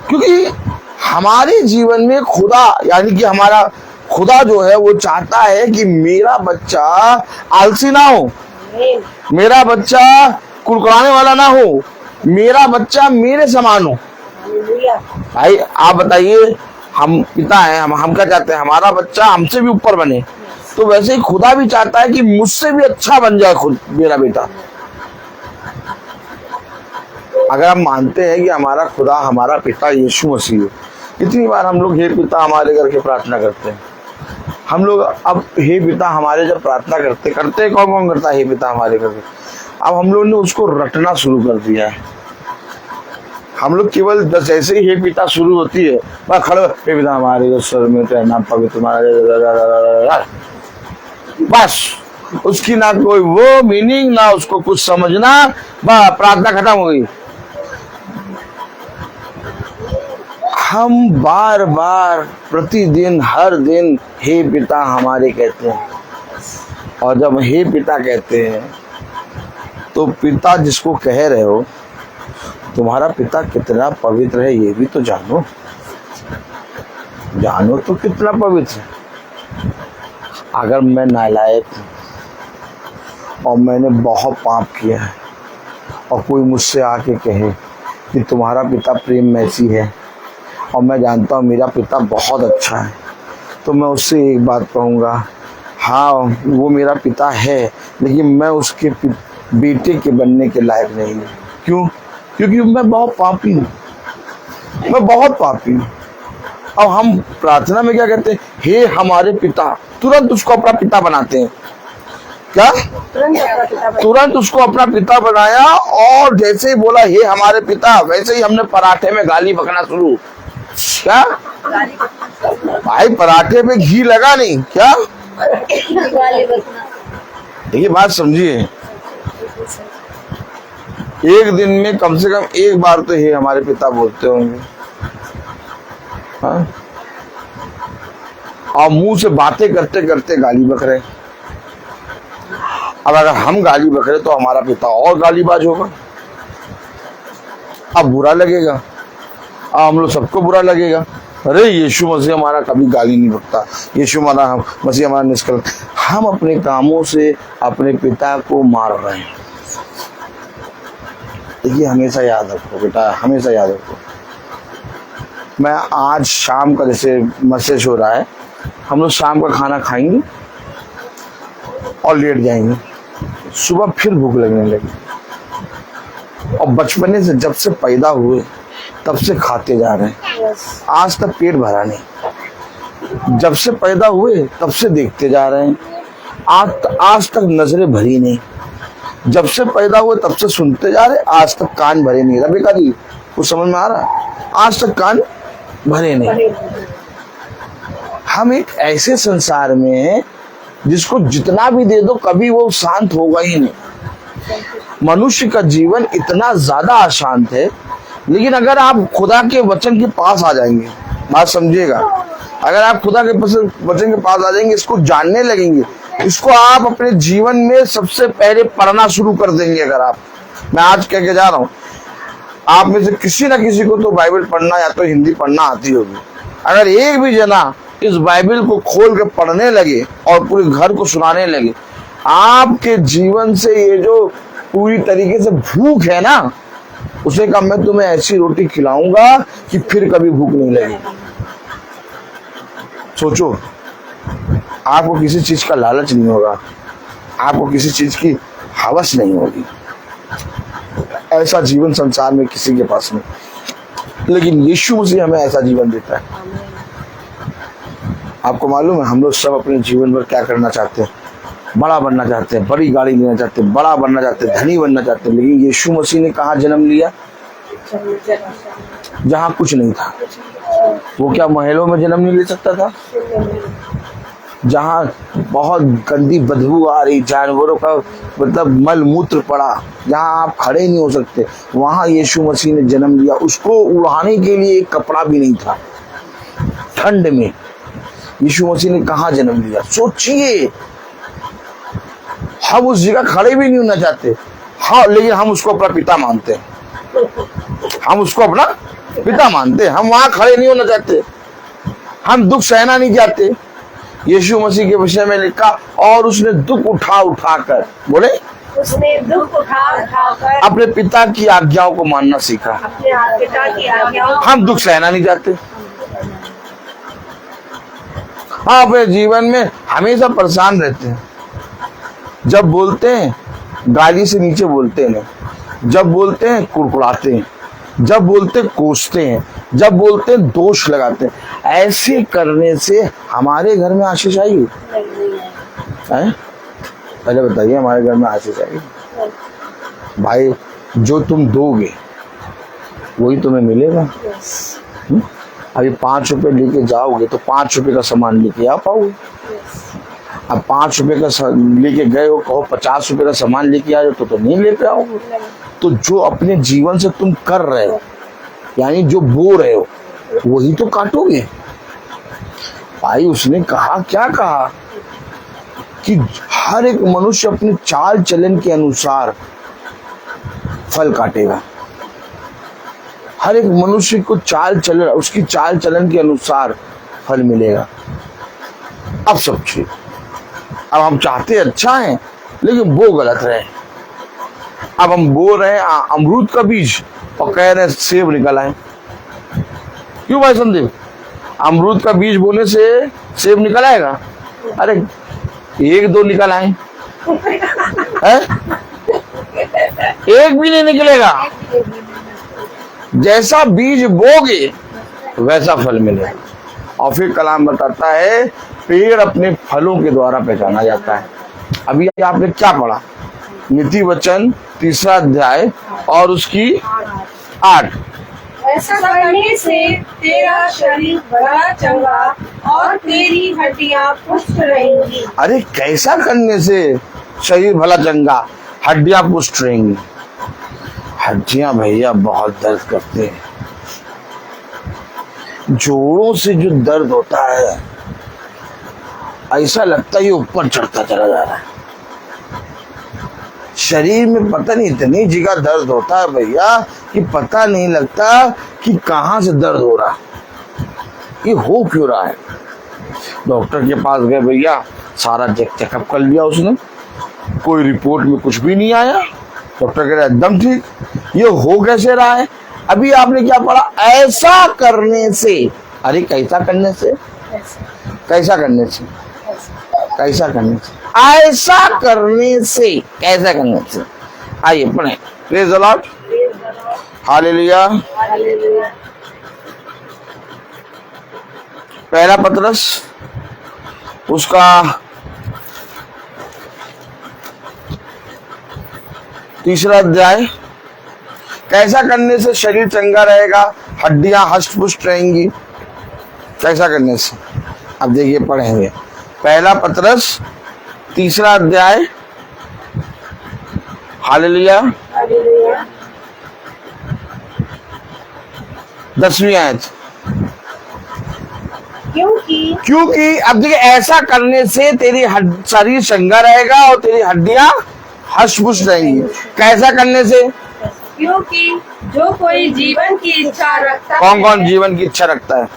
क्योंकि हमारे जीवन में खुदा यानी कि हमारा खुदा जो है वो चाहता है कि मेरा बच्चा आलसी ना हो, मेरा बच्चा कुड़कुड़ाने वाला ना हो, मेरा बच्चा मेरे समान हो। भाई आप बताइए, हम पिता हैं, हम क्या चाहते हैं? हमारा बच्चा हमसे भी ऊपर बने। तो वैसे ही खुदा भी चाहता है कि मुझसे भी अच्छा बन जाए खुद मेरा बेटा। अगर हम मानते हैं कि हमारा खुदा हमारा पिता यीशु मसीह है, कितनी बार हम लोग हे पिता हमारे करके प्रार्थना करते हैं। हम लोग अब हे पिता हमारे जब प्रार्थना करते कौन कौन करता है हे पिता हमारे करके? अब हम लोग ने उसको रटना शुरू कर दिया है। हम लोग केवल जैसे ही हे पिता शुरू होती है बस खड़े हे पिता हमारे स्वर में तेरा नाम पवित्र, बस उसकी ना कोई वो मीनिंग ना उसको कुछ समझना, बस प्रार्थना खत्म हो गई। हम बार बार प्रतिदिन हर दिन हे पिता हमारे कहते हैं, और जब हे पिता कहते हैं तो पिता जिसको कह रहे हो तुम्हारा पिता कितना पवित्र है ये भी तो जानो, जानो तो कितना पवित्र है। अगर मैं नालायक हूं और मैंने बहुत पाप किया है और कोई मुझसे आके कहे कि तुम्हारा पिता प्रेम मैसी है और मैं जानता हूँ मेरा पिता बहुत अच्छा है, तो मैं उससे एक बात कहूँगा, हाँ वो मेरा पिता है लेकिन मैं उसके बेटे के बनने के लायक नहीं हूँ। क्यों? क्योंकि मैं बहुत पापी हूँ, मैं बहुत पापी हूँ। अब हम प्रार्थना में क्या कहते हैं? हे हमारे पिता, तुरंत उसको अपना पिता बनाते हैं। क्या? तुरंत उसको अपना पिता बनाया, और जैसे ही बोला हे हमारे पिता, वैसे ही हमने पराठे में गाली बकना शुरू। क्या भाई, पराठे पे घी लगा नहीं क्या? देखिए बात समझिए, एक दिन में कम से कम एक बार तो हे हमारे पिता बोलते होंगे, हाँ? और मुंह से बातें करते करते गाली बक रहे। अब अगर हम गाली बक रहे तो हमारा पिता और गालीबाज होगा, अब बुरा लगेगा, अब हम लोग सबको बुरा लगेगा। अरे यीशु मसीह हमारा कभी गाली नहीं बकता, यीशु मसीह हमारा निष्कलंक। हम अपने कामों से अपने पिता को मार रहे हैं। देखिए हमेशा याद रखो बेटा, हमेशा याद रखो। मैं आज शाम का जैसे मैसेज हो रहा है, हम लोग शाम का खाना खाएंगे और लेट जाएंगे, सुबह फिर भूख लगने लगी। और बचपने से जब से पैदा हुए तब से खाते जा रहे हैं, आज तक पेट भरा नहीं। जब से पैदा हुए तब से देखते जा रहे हैं, आज तक नजरें भरी नहीं। जब से पैदा हुए तब से सुनते जा रहे, आज तक कान भरे नहीं। रबिका जी कुछ समझ में आ रहा? आज तक कान भरे नहीं। हम एक ऐसे संसार में हैं जिसको जितना भी दे दो कभी वो शांत होगा ही नहीं। मनुष्य का जीवन इतना ज्यादा अशांत है, लेकिन अगर आप खुदा के वचन के पास आ जाएंगे, बात समझिएगा, अगर आप खुदा के वचन के पास आ जाएंगे, इसको जानने लगेंगे, इसको आप अपने जीवन में सबसे पहले पढ़ना शुरू कर देंगे। अगर आप, मैं आज कह के जा रहा हूँ, आप में से किसी ना किसी को तो बाइबल पढ़ना या तो हिंदी पढ़ना आती होगी। अगर एक भी जना इस बाइबल को खोल के पढ़ने लगे और पूरे घर को सुनाने लगे, आपके जीवन से ये जो पूरी तरीके से भूख है ना, उसे कहा मैं तुम्हें ऐसी रोटी खिलाऊंगा कि फिर कभी भूख नहीं लगेगी। सोचो, आपको किसी चीज का लालच नहीं होगा, आपको किसी चीज की हवस नहीं होगी। ऐसा जीवन संसार में किसी के पास नहीं, लेकिन यीशु मसीह हमें ऐसा जीवन देता है। आपको मालूम है हम लोग सब अपने जीवन में क्या करना चाहते हैं? बड़ा बनना चाहते हैं, बड़ी गाड़ी लेना चाहते हैं, बड़ा बनना चाहते हैं, धनी बनना चाहते हैं। लेकिन यीशु मसीह ने कहाँ जन्म लिया? जहाँ कुछ नहीं था। वो क्या महलों में जन्म नहीं ले सकता था? जहाँ बहुत गंदी बदबू आ रही, जानवरों का मतलब मल मूत्र पड़ा, जहाँ आप खड़े नहीं हो सकते, वहां यीशु मसीह ने जन्म लिया। उसको उड़ाने के लिए एक कपड़ा भी नहीं था। ठंड में यीशु मसीह ने कहा जन्म लिया। सोचिए, हम उस जगह खड़े भी नहीं होना चाहते, हाँ, लेकिन हम उसको अपना पिता मानते हैं। हम उसको अपना पिता मानते हैं, हम वहां खड़े नहीं होना चाहते, हम दुख सहना नहीं चाहते। यीशु मसीह के विषय में लिखा, और उसने दुख उठा कर, बोले उसने दुख उठाकर अपने पिता की आज्ञाओं को मानना सीखा। अपने पिता की आज्ञाओं हम दुख सहना नहीं चाहते, हाँ, अपने जीवन में हमेशा परेशान रहते हैं। जब बोलते हैं गाली से नीचे बोलते हैं, जब बोलते हैं कुड़कुड़ाते हैं, जब बोलते हैं कोसते हैं, जब बोलते हैं दोष लगाते हैं। ऐसे करने से हमारे घर में आशीष आएगी? पहले बताइए, हमारे घर में आशीष आएगी? भाई, जो तुम दोगे वही तुम्हें मिलेगा। अभी 5 रुपए लेके जाओगे तो 5 रुपए का सामान लेके आ पाओगे। अब 5 रुपए का लेके गए हो, कहो 50 रुपए का सामान लेके आ जाओ तो नहीं लेके आओगे। तो जो अपने जीवन से तुम कर रहे हो, यानी जो बो रहे हो, वही तो काटोगे। भाई, उसने कहा, क्या कहा कि हर एक मनुष्य अपने चाल चलन के अनुसार फल काटेगा। हर एक मनुष्य को चाल चलन, उसकी चाल चलन के अनुसार फल मिलेगा। अब सब ठीक, अब हम चाहते अच्छा है लेकिन वो गलत रहे। अब हम बो रहे हैं अमरूद का बीज और कह रहे हैं सेब निकल आए। क्यों भाई संदीप? अमरूद का बीज बोने से सेब निकल आएगा? अरे 1-2 निकल आए हैं? एक भी नहीं निकलेगा। जैसा बीज बोगे वैसा फल मिलेगा। और फिर कलाम बताता है, पेड़ अपने फलों के द्वारा पहचाना जाता है। अभी आपने क्या पढ़ा? नीति वचन 3 अध्याय और उसकी 8। ऐसा करने से तेरा शरीर बड़ा चंगा और तेरी हड्डियां पुष्ट रहेंगी। अरे कैसा करने से शरीर भला चंगा, हड्डियां पुष्ट रहेंगी? हड्डियां भैया बहुत दर्द करते हैं। जोड़ों से जो दर्द होता है, ऐसा लगता है ये ऊपर चढ़ता चला जा रहा है। शरीर में पता नहीं इतनी जगह दर्द होता है भैया कि पता नहीं लगता कि कहां से दर्द हो रहा, ये हो क्यों रहा है। डॉक्टर के पास गए भैया, सारा चेकअप कर लिया उसने, कोई रिपोर्ट में कुछ भी नहीं आया। डॉक्टर कह रहा एकदम ठीक, ये हो कैसे रहा है? अभी आपने क्या पढ़ा? ऐसा करने से। अरे कैसा करने से? कैसा करने से? कैसा करने से? ऐसा करने से, कैसा करने से? आइए पढ़ें। Praise the Lord, hallelujah. पहला पतरस उसका 3 अध्याय। कैसा करने से शरीर चंगा रहेगा, हड्डियां हष्ट पुष्ट रहेंगी? कैसा करने से? अब देखिए, पढ़ेंगे। पहला पतरस 3 अध्याय, हालेलुया, 10वीं आयत। क्योंकि अब देखिए, ऐसा करने से तेरी शरीर चंगा रहेगा और तेरी हड्डियां हष्ट पुष्ट रहेंगी। कैसा करने से? क्योंकि जो कोई जीवन की इच्छा रखता है। कौन कौन जीवन की इच्छा रखता है?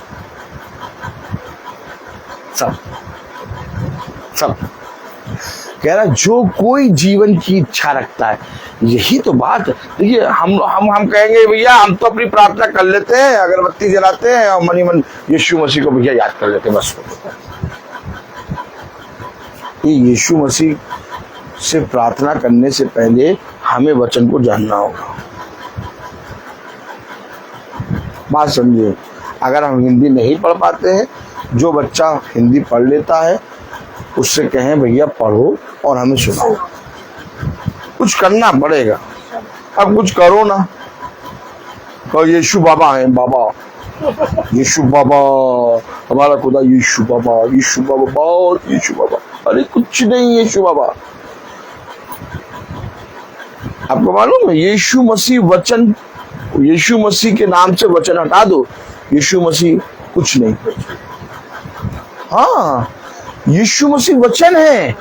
सब कह रहा, जो कोई जीवन की इच्छा रखता है। यही तो बात। देखिए, हम कहेंगे भैया, हम तो अपनी प्रार्थना कर लेते हैं, अगरबत्ती जलाते हैं और मनी मन यीशु मसीह को भैया याद कर लेते हैं, बस। ये यीशु मसीह से प्रार्थना करने से पहले हमें वचन को जानना होगा। बात समझिए। अगर हम हिंदी नहीं पढ़ पाते हैं, जो बच्चा हिंदी पढ़ लेता है उससे कहें भैया पढ़ो और हमें सुनाओ। कुछ करना पड़ेगा। अब कुछ करो ना, कहो यीशु बाबा है, बाबा यीशु बाबा, हमारा खुदा यीशु बाबा, यीशु बाबा, बहुत यीशु बाबा। अरे कुछ नहीं यीशु बाबा। आपको मालूम है, यीशु मसीह वचन, यीशु मसीह के नाम से वचन हटा दो, यीशु मसीह कुछ नहीं। हाँ, यीशु मसीह वचन है।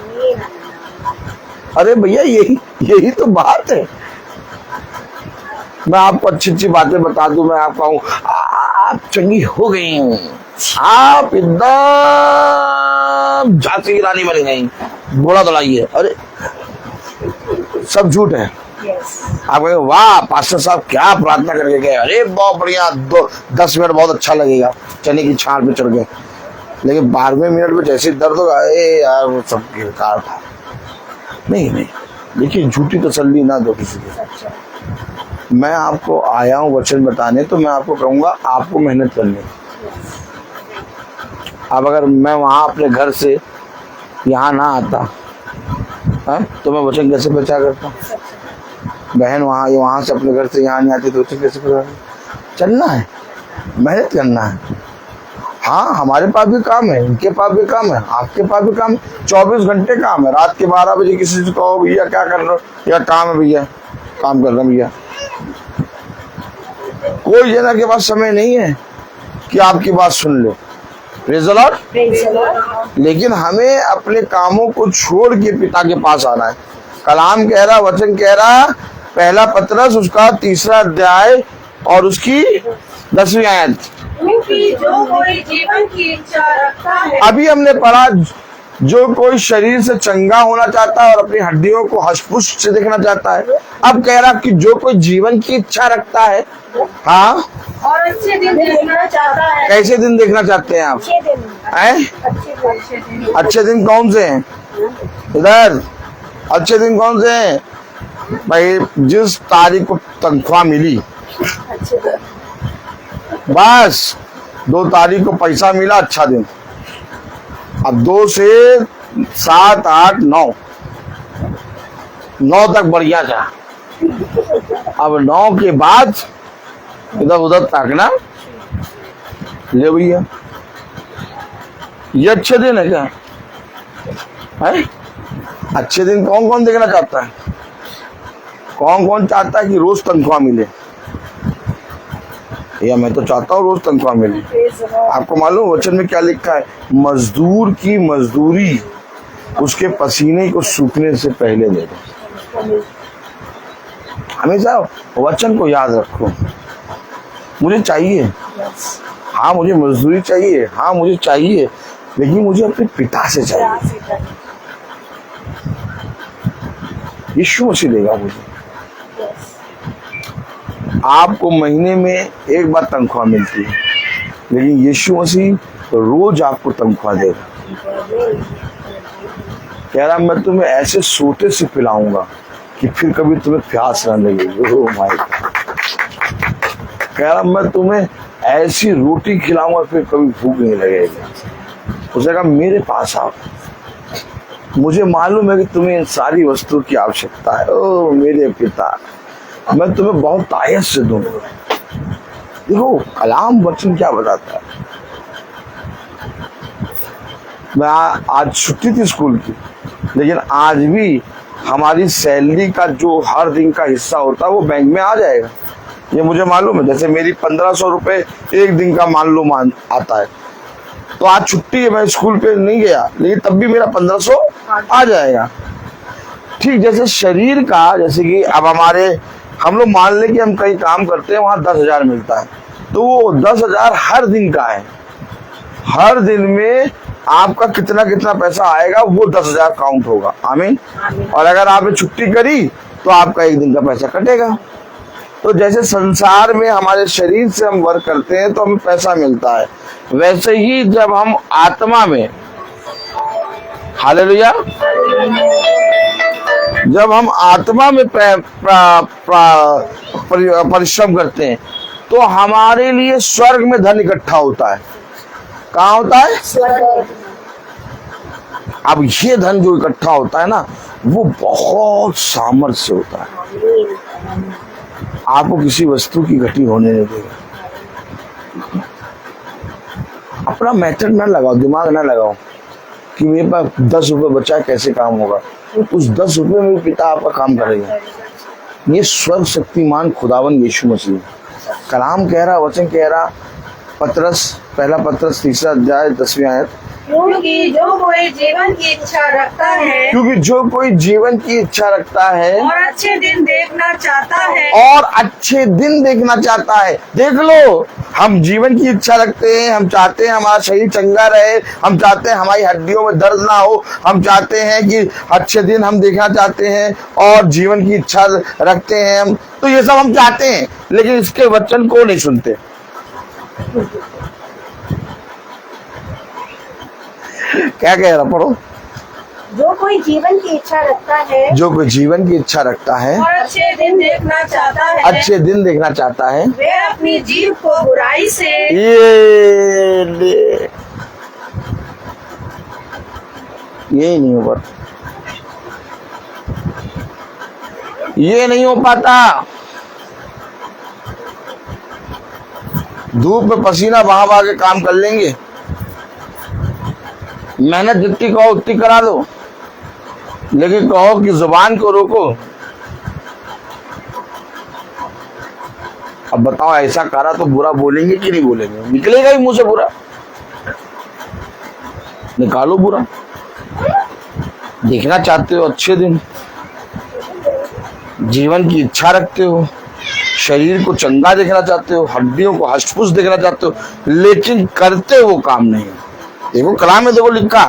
अरे भैया यही यही तो बात है। मैं आपको अच्छी अच्छी बातें बता दूं, मैं आपको कहूं आप चंगी हो गई, आप एकदम झांसी की रानी बन गई, घोड़ा दौड़ाइए, अरे सब झूठ है। आप कहेंगे वाह पास्टर साहब क्या प्रार्थना करके गए, अरे बहुत बढ़िया, 10 मिनट बहुत अच्छा लगेगा, चने की छाल पे चढ़ गए, लेकिन 12वें मिनट में जैसे दर्द होगा, अरे यार वो सब बेकार था। नहीं, देखिए झूठी तसल्ली ना दो किसी को। मैं आपको आया हूँ वचन बताने, तो मैं आपको कहूंगा आपको मेहनत करनी। अब अगर मैं वहां अपने घर से यहाँ ना आता है तो मैं वचन कैसे प्रचार करता? बहन वहां से अपने घर से यहाँ नहीं आती तो वचन कैसे प्रचार? चलना है, मेहनत करना है। हाँ, हमारे पास भी काम है, इनके पास भी काम है, आपके पास भी काम है, 24 घंटे काम है। रात के 12 बजे किसी से कहो भैया क्या कर रहे हो, या काम है भैया, काम कर रहे हैं भैया, कोई जना के पास समय नहीं है कि आपकी बात सुन ले। Praise the Lord. लेकिन हमें अपने कामों को छोड़ के पिता के पास आना है। कलाम कह रहा, वचन कह रहा, पहला पतरस उसका 3रा अध्याय और उसकी 10वीं आयत, क्योंकि जो कोई जीवन की इच्छा रखता है, अभी हमने पढ़ा, जो कोई शरीर से चंगा होना चाहता है और अपनी हड्डियों को हष्ट-पुष्ट से देखना चाहता है। अब कह रहा कि जो कोई जीवन की इच्छा रखता है, हाँ, और अच्छे दिन देखना चाहता है। कैसे दिन देखना चाहते हैं आप? हैं? अच्छे दिन कौन से हैं? इधर अच्छे दिन कौन से हैं भाई? जिस तारीख को तनख्वाह मिली, बस 2 तारीख को पैसा मिला, अच्छा दिन। अब 2 से 7, 8, 9 तक बढ़िया था। अब 9 के बाद इधर उधर ताकना, ले भैया ये अच्छे दिन है क्या? है? अच्छे दिन कौन कौन देखना चाहता है? कौन कौन चाहता है कि रोज तनख्वाह मिले? या मैं तो चाहता हूँ रोज तनख्वाह मिले। आपको मालूम वचन में क्या लिखा है? मजदूर की मजदूरी उसके पसीने को सूखने से पहले दे दो। हमेशा वचन को याद रखो। मुझे चाहिए, हाँ मुझे मजदूरी चाहिए, हाँ मुझे चाहिए, लेकिन मुझे अपने पिता से चाहिए। यीशु मसीह देगा मुझे। आपको महीने में एक बार तनख्वाह मिलती है, लेकिन यीशु मसीह रोज आपको तनख्वाह देगा। कह रहा मैं तुम्हें ऐसे सोटे से पिलाऊंगा कि फिर कभी तुम्हें प्यास न लगेगी। Oh my God. कह रहा मैं तुम्हें ऐसी रोटी खिलाऊंगा फिर कभी भूख नहीं लगेगी। उसने कहा मेरे पास आओ, मुझे मालूम है कि तुम्हें इन सारी वस्तुओं की आवश्यकता है। ओ मेरे पिता, मैं तुम्हें बहुत आयत से दूंगा। देखो कलाम वचन क्या बताता है। मैं आज छुट्टी थी स्कूल की, लेकिन आज भी हमारी सैलरी का जो हर दिन का हिस्सा होता है वो बैंक में आ जाएगा, ये मुझे मालूम है। जैसे मेरी 1500 रुपए एक दिन का मान लो आता है, तो आज छुट्टी है, मैं स्कूल पे नहीं गया, लेकिन तब भी मेरा 1500 आ जाएगा। ठीक जैसे शरीर का, जैसे कि अब हम लोग मान लें कि हम कहीं काम करते हैं, वहां 10,000 मिलता है, तो वो 10,000 हर दिन का है। हर दिन में आपका कितना कितना पैसा आएगा वो 10,000 काउंट होगा। आमीन। और अगर आपने छुट्टी करी तो आपका एक दिन का पैसा कटेगा। तो जैसे संसार में हमारे शरीर से हम वर्क करते हैं तो हमें पैसा मिलता है, वैसे ही जब हम आत्मा में, हालेलुया, जब हम आत्मा में परिश्रम करते हैं तो हमारे लिए स्वर्ग में धन इकट्ठा होता है। कहाँ होता है? स्वर्ग। अब ये धन जो इकट्ठा होता है ना, वो बहुत सामर्थ्य से होता है, आपको किसी वस्तु की घटी होने नहीं देगा। अपना मेथड ना लगाओ, दिमाग ना लगाओ कि मेरे पास 10 रुपए बचा है, कैसे काम होगा। उस 10 रुपए में पिता आपका काम करेगा। ये स्वर्ग शक्तिमान खुदावन यीशु मसीह। कलाम कह रहा, वचन कह रहा, पतरस, पहला पतरस 3रा अध्याय 10वीं आयत, क्योंकि जो कोई जीवन की इच्छा रखता है क्योंकि जो कोई जीवन की इच्छा रखता है और अच्छे दिन देखना चाहता है और अच्छे दिन देखना चाहता है। देख लो, हम जीवन की इच्छा रखते हैं, हम चाहते हैं हमारा शरीर चंगा रहे, हम चाहते हैं हमारी हड्डियों में दर्द ना हो, हम चाहते हैं कि अच्छे दिन हम देखना चाहते हैं और जीवन की इच्छा रखते हैं हम, तो ये सब हम चाहते हैं, लेकिन इसके वचन को नहीं सुनते। क्या कह रहा, पढ़ो। जो कोई जीवन की इच्छा रखता है जो कोई जीवन की इच्छा रखता है और अच्छे दिन देखना चाहता है अच्छे दिन देखना चाहता है वे अपनी जीव को बुराई से ये नहीं हो पाता, ये नहीं हो पाता। धूप में पसीना बहा बहा के काम कर लेंगे, मेहनत जितनी कहो उतनी करा दो, लेकिन कहो कि जुबान को रोको। अब बताओ, ऐसा करा तो बुरा बोलेंगे कि नहीं बोलेंगे? निकलेगा ही मुंह से बुरा, निकालो बुरा। देखना चाहते हो अच्छे दिन, जीवन की इच्छा रखते हो, शरीर को चंगा देखना चाहते हो, हड्डियों को हष्ट-पुष्ट देखना चाहते हो, लेकिन करते वो काम नहीं। देखो कलाम में देखो लिखा,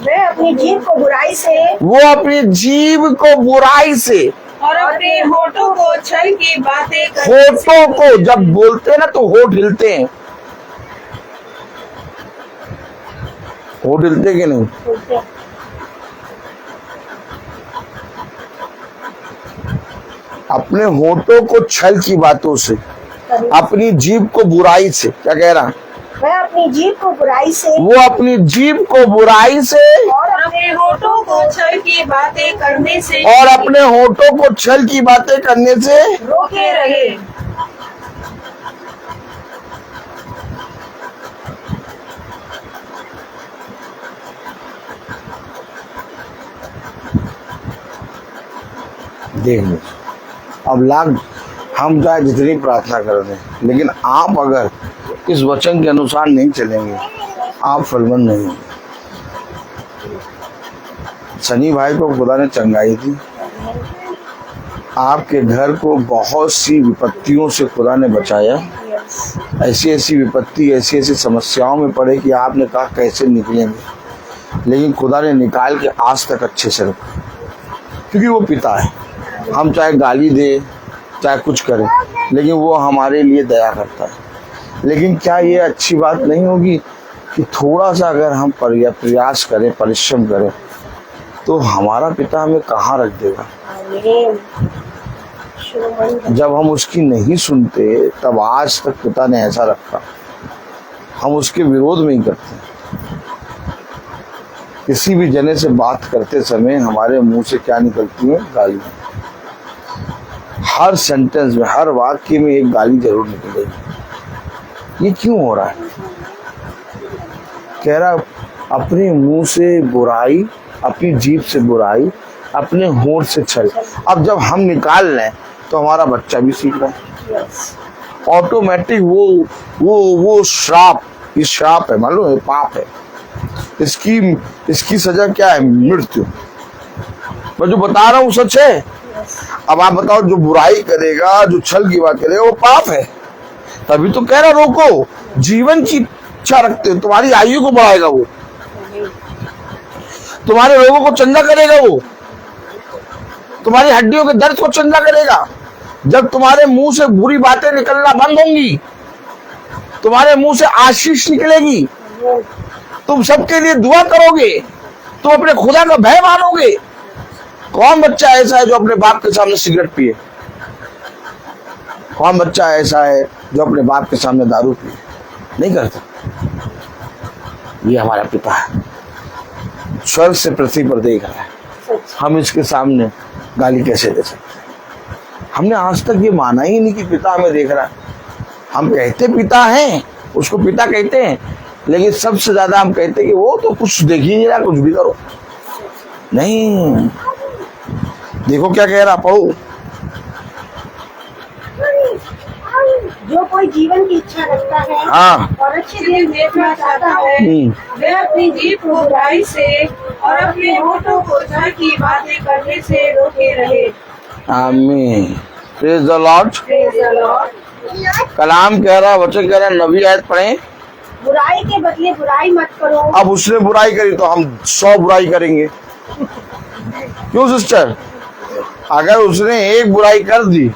वे अपनी जीव को बुराई से वो अपनी जीव को बुराई से और अपने होठों को छल की बातें होठों को, जब बोलते हैं ना तो होठ हिलते हैं, होठ हिलते कि नहीं? अपने होठों को छल की बातों से, अपनी जीभ को बुराई से, क्या कह रहा? वह अपनी जीव को बुराई से वो अपनी जीभ को बुराई से और अपने होठों को छल की बातें करने से और अपने होठों को छल की बातें करने से रोके रहे। देख लो, अब लाख हम चाहे जितनी प्रार्थना कर दें, लेकिन आप अगर इस वचन के अनुसार नहीं चलेंगे, आप फलमंद नहीं होंगे। सनी भाई को खुदा ने चंगाई थी, आपके घर को बहुत सी विपत्तियों से खुदा ने बचाया। ऐसी ऐसी विपत्ति, ऐसी ऐसी समस्याओं में पड़े कि आपने कहा कैसे निकलेंगे, लेकिन खुदा ने निकाल के आज तक अच्छे से रखा, क्योंकि वो पिता है। हम चाहे गाली दे, चाहे कुछ करें, लेकिन वो हमारे लिए दया करता है। लेकिन क्या ये अच्छी बात नहीं होगी कि थोड़ा सा अगर हम प्रयास करें, परिश्रम करें, तो हमारा पिता हमें कहाँ रख देगा? जब हम उसकी नहीं सुनते, तब आज तक पिता ने ऐसा रखा, हम उसके विरोध में ही करते। किसी भी जने से बात करते समय हमारे मुंह से क्या निकलती है? गाली। हर सेंटेंस में, हर वाक्य में एक गाली जरूर निकलेगी। ये क्यों हो रहा है? कह रहा अपने मुंह से बुराई, अपनी जीभ से बुराई, अपने होंठ से छल। अब जब हम निकाल लें तो हमारा बच्चा भी सीख रहा है ऑटोमेटिक। वो श्राप, ये श्राप है, मालूम है, पाप है। इसकी सजा क्या है? मृत्यु। मैं जो बता रहा हूँ सच है। अब आप बताओ, जो बुराई करेगा, जो छल की बात करेगा, वो पाप है। तभी तो कह रहा रोको। जीवन की इच्छा रखते हो, तुम्हारी आयु को बढ़ाएगा वो, तुम्हारे रोगों को चंगा करेगा वो, तुम्हारी हड्डियों के दर्द को चंगा करेगा। जब तुम्हारे मुंह से बुरी बातें निकलना बंद होंगी, तुम्हारे मुंह से आशीष निकलेगी, तुम सबके लिए दुआ करोगे, तुम अपने खुदा का भय मानोगे। कौन बच्चा ऐसा है जो अपने बाप के सामने सिगरेट पिए? कौन बच्चा ऐसा है जो अपने बाप के सामने दारू पिए? नहीं करता। ये हमारा पिता है, स्वर्ग से पृथ्वी पर देख रहा है। हम इसके सामने गाली कैसे दे सकते? हमने आज तक ये माना ही नहीं कि पिता हमें देख रहा है। हम कहते पिता हैं, उसको पिता कहते हैं, लेकिन सबसे ज्यादा हम कहते हैं कि वो तो कुछ देख ही नहीं रहा, कुछ भी करो। नहीं, देखो क्या कह रहा, पढ़ो। जो कोई जीवन की इच्छा रखता है हाँ। और अच्छे दिन देखना चाहता है वह अपनी जीभ को बुराई से और अपने होठों को छल की बातें करने से रोके रहे। आमीन। Praise the Lord. Praise the Lord। कलाम कह रहा, वचन कह रहा, नबी आयत पढ़े, बुराई के बदले बुराई मत करो। अब उसने बुराई करी तो हम 100 बुराई करेंगे। क्यों सिस्टर? अगर उसने एक बुराई कर दी,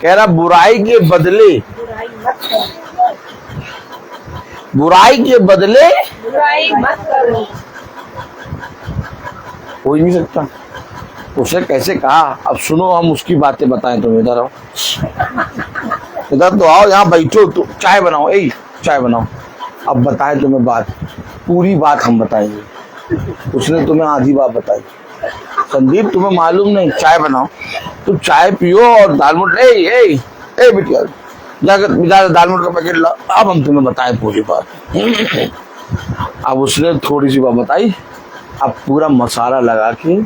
कह रहा बुराई के बदले बुराई मत करो। बुराई के बदले बुराई मत करो। हो ही नहीं सकता। उसने कैसे कहा? अब सुनो, हम उसकी बातें बताएं। तुम इधर आओ, इधर तो आओ, यहाँ बैठो, तो चाय बनाओ, चाय बनाओ। अब बताएं तुम्हें बात, पूरी बात हम बताएंगे। उसने तुम्हें आधी बात बताई। संदीप तुम्हें मालूम नहीं, चाय बनाओ, तुम चाय पियो और दालमोट बिटिया जाकर दालमोट का पैकेट ला। अब हम तुम्हें बताएं पूरी बात। अब उसने थोड़ी सी बात बताई, अब पूरा मसाला लगा के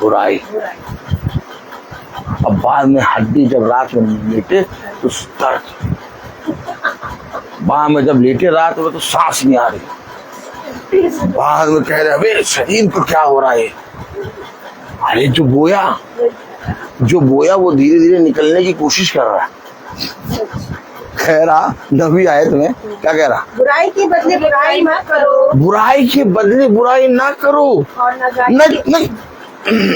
बुराई। अब बाद में हड्डी जब रात में लेटे तो दर्द, बाद में जब लेटे रात में तो सांस नहीं आ रही। बाद में कह रहे अबे शरीर को क्या हो रहा है? अरे जो बोया वो धीरे धीरे निकलने की कोशिश कर रहा है। कह रहा नबी आयत में क्या कह रहा? बुराई के बदले बुराई मत करो। बुराई के बदले बुराई ना करो। और नहीं।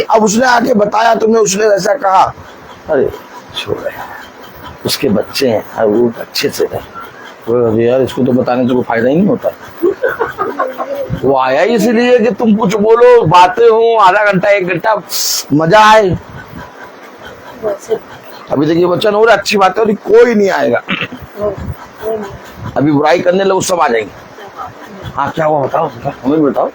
अब उसने आके बताया तुम्हें, उसने ऐसा कहा, अरे छोड़ यार, उसके बच्चे हैं, अरे वो अच्छे से रहे यार, इसको तो बताने से कोई फायदा ही नहीं होता। वो आया इसलिए कि तुम कुछ बोलो, बातें हो, आधा घंटा 1 घंटा मजा आए। अभी तक ये वचन हो रहा, अच्छी बात है, और कोई नहीं आएगा। अभी बुराई करने लगो, सब आ जाएंगे। हाँ क्या हुआ बताओ, हमें बताओ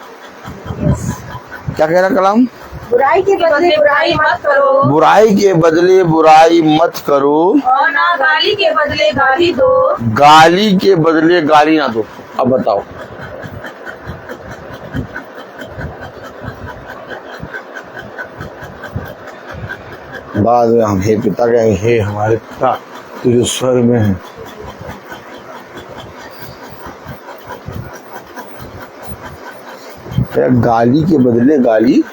क्या कह रहा कलाम? बुराई के बदले बुराई मत करो। बुराई के बदले बुराई मत करो और ना गाली के बदले गाली दो। गाली के बदले गाली ना दो। अब बताओ, बाद में हम हे पिता कहेंगे, हे हमारे पिता तू जो स्वर्ग में है। गाली के बदले गाली,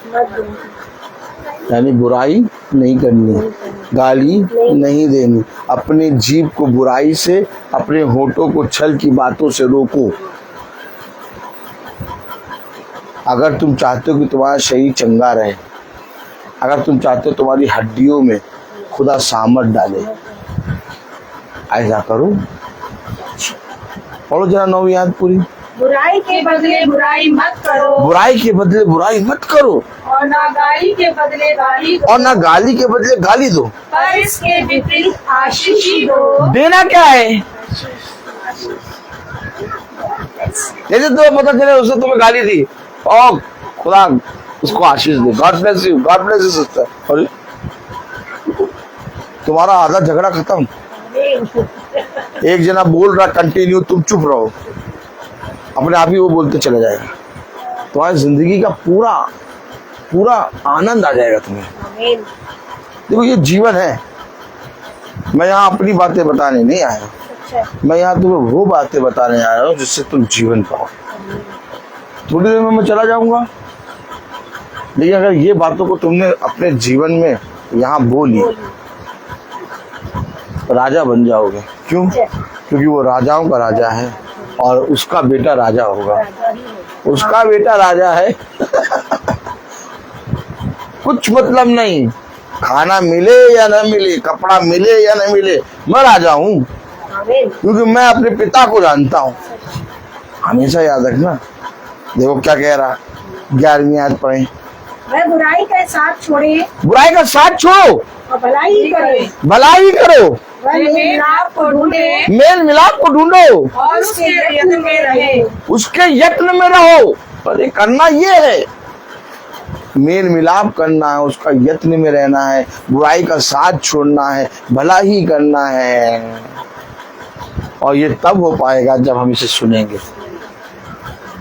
यानी बुराई नहीं करनी, गाली नहीं देनी। अपने जीभ को बुराई से, अपने होठों को छल की बातों से रोको। अगर तुम चाहते हो कि तुम्हारा शरीर चंगा रहे, अगर तुम चाहते हो तुम्हारी हड्डियों में खुदा सामर्थ डाले, ऐसा करो। पढ़ो जरा 9वीं आयत पूरी। बुराई के बदले बुराई मत करो। बुराई के बदले बुराई मत करो और ना गाली के बदले गाली दो। और ना गाली के बदले गाली दो, पर इसके विपरीत आशीष ही दो। देना क्या है? जैसे तुम्हें पता चले उसने तुम्हें गाली दी, और खुदा उसको आशीष दे, God bless you, God bless you sister, और तुम्हारा आधा झगड़ा खत्म। एक जना बोल रहा कंटिन्यू, तुम चुप रहो, अपने आप ही वो बोलते चले जाएगा। तुम्हारी जिंदगी का पूरा पूरा आनंद आ जाएगा तुम्हें। देखो ये जीवन है, मैं यहाँ अपनी बातें बताने नहीं आया, मैं यहाँ तुम्हें वो बातें बताने आया हूँ जिससे तुम जीवन पाओ। थोड़ी देर में मैं चला जाऊंगा, लेकिन अगर ये बातों को तुमने अपने जीवन में यहाँ बोली, राजा बन जाओगे। क्यों? क्योंकि वो राजाओं का राजा है और उसका बेटा राजा होगा, उसका बेटा राजा है। कुछ मतलब नहीं, खाना मिले या न मिले, कपड़ा मिले या न मिले, मैं राजा हूँ, क्योंकि मैं अपने पिता को जानता हूँ। हमेशा याद रखना। देखो क्या कह रहा, 11वीं आयत पढ़े। वह बुराई का साथ छोड़े, बुराई का साथ छोड़ो और भलाई ही करे। भलाई करो, वह मेल मिलाप को ढूंढे मेल मिलाप को ढूंढो और उसके यत्न में रहे। उसके यत्न में रहो। पर ये करना ये है, मेल मिलाप करना है, उसका यत्न में रहना है, बुराई का साथ छोड़ना है, भला ही करना है। और ये तब हो पाएगा जब हम इसे सुनेंगे।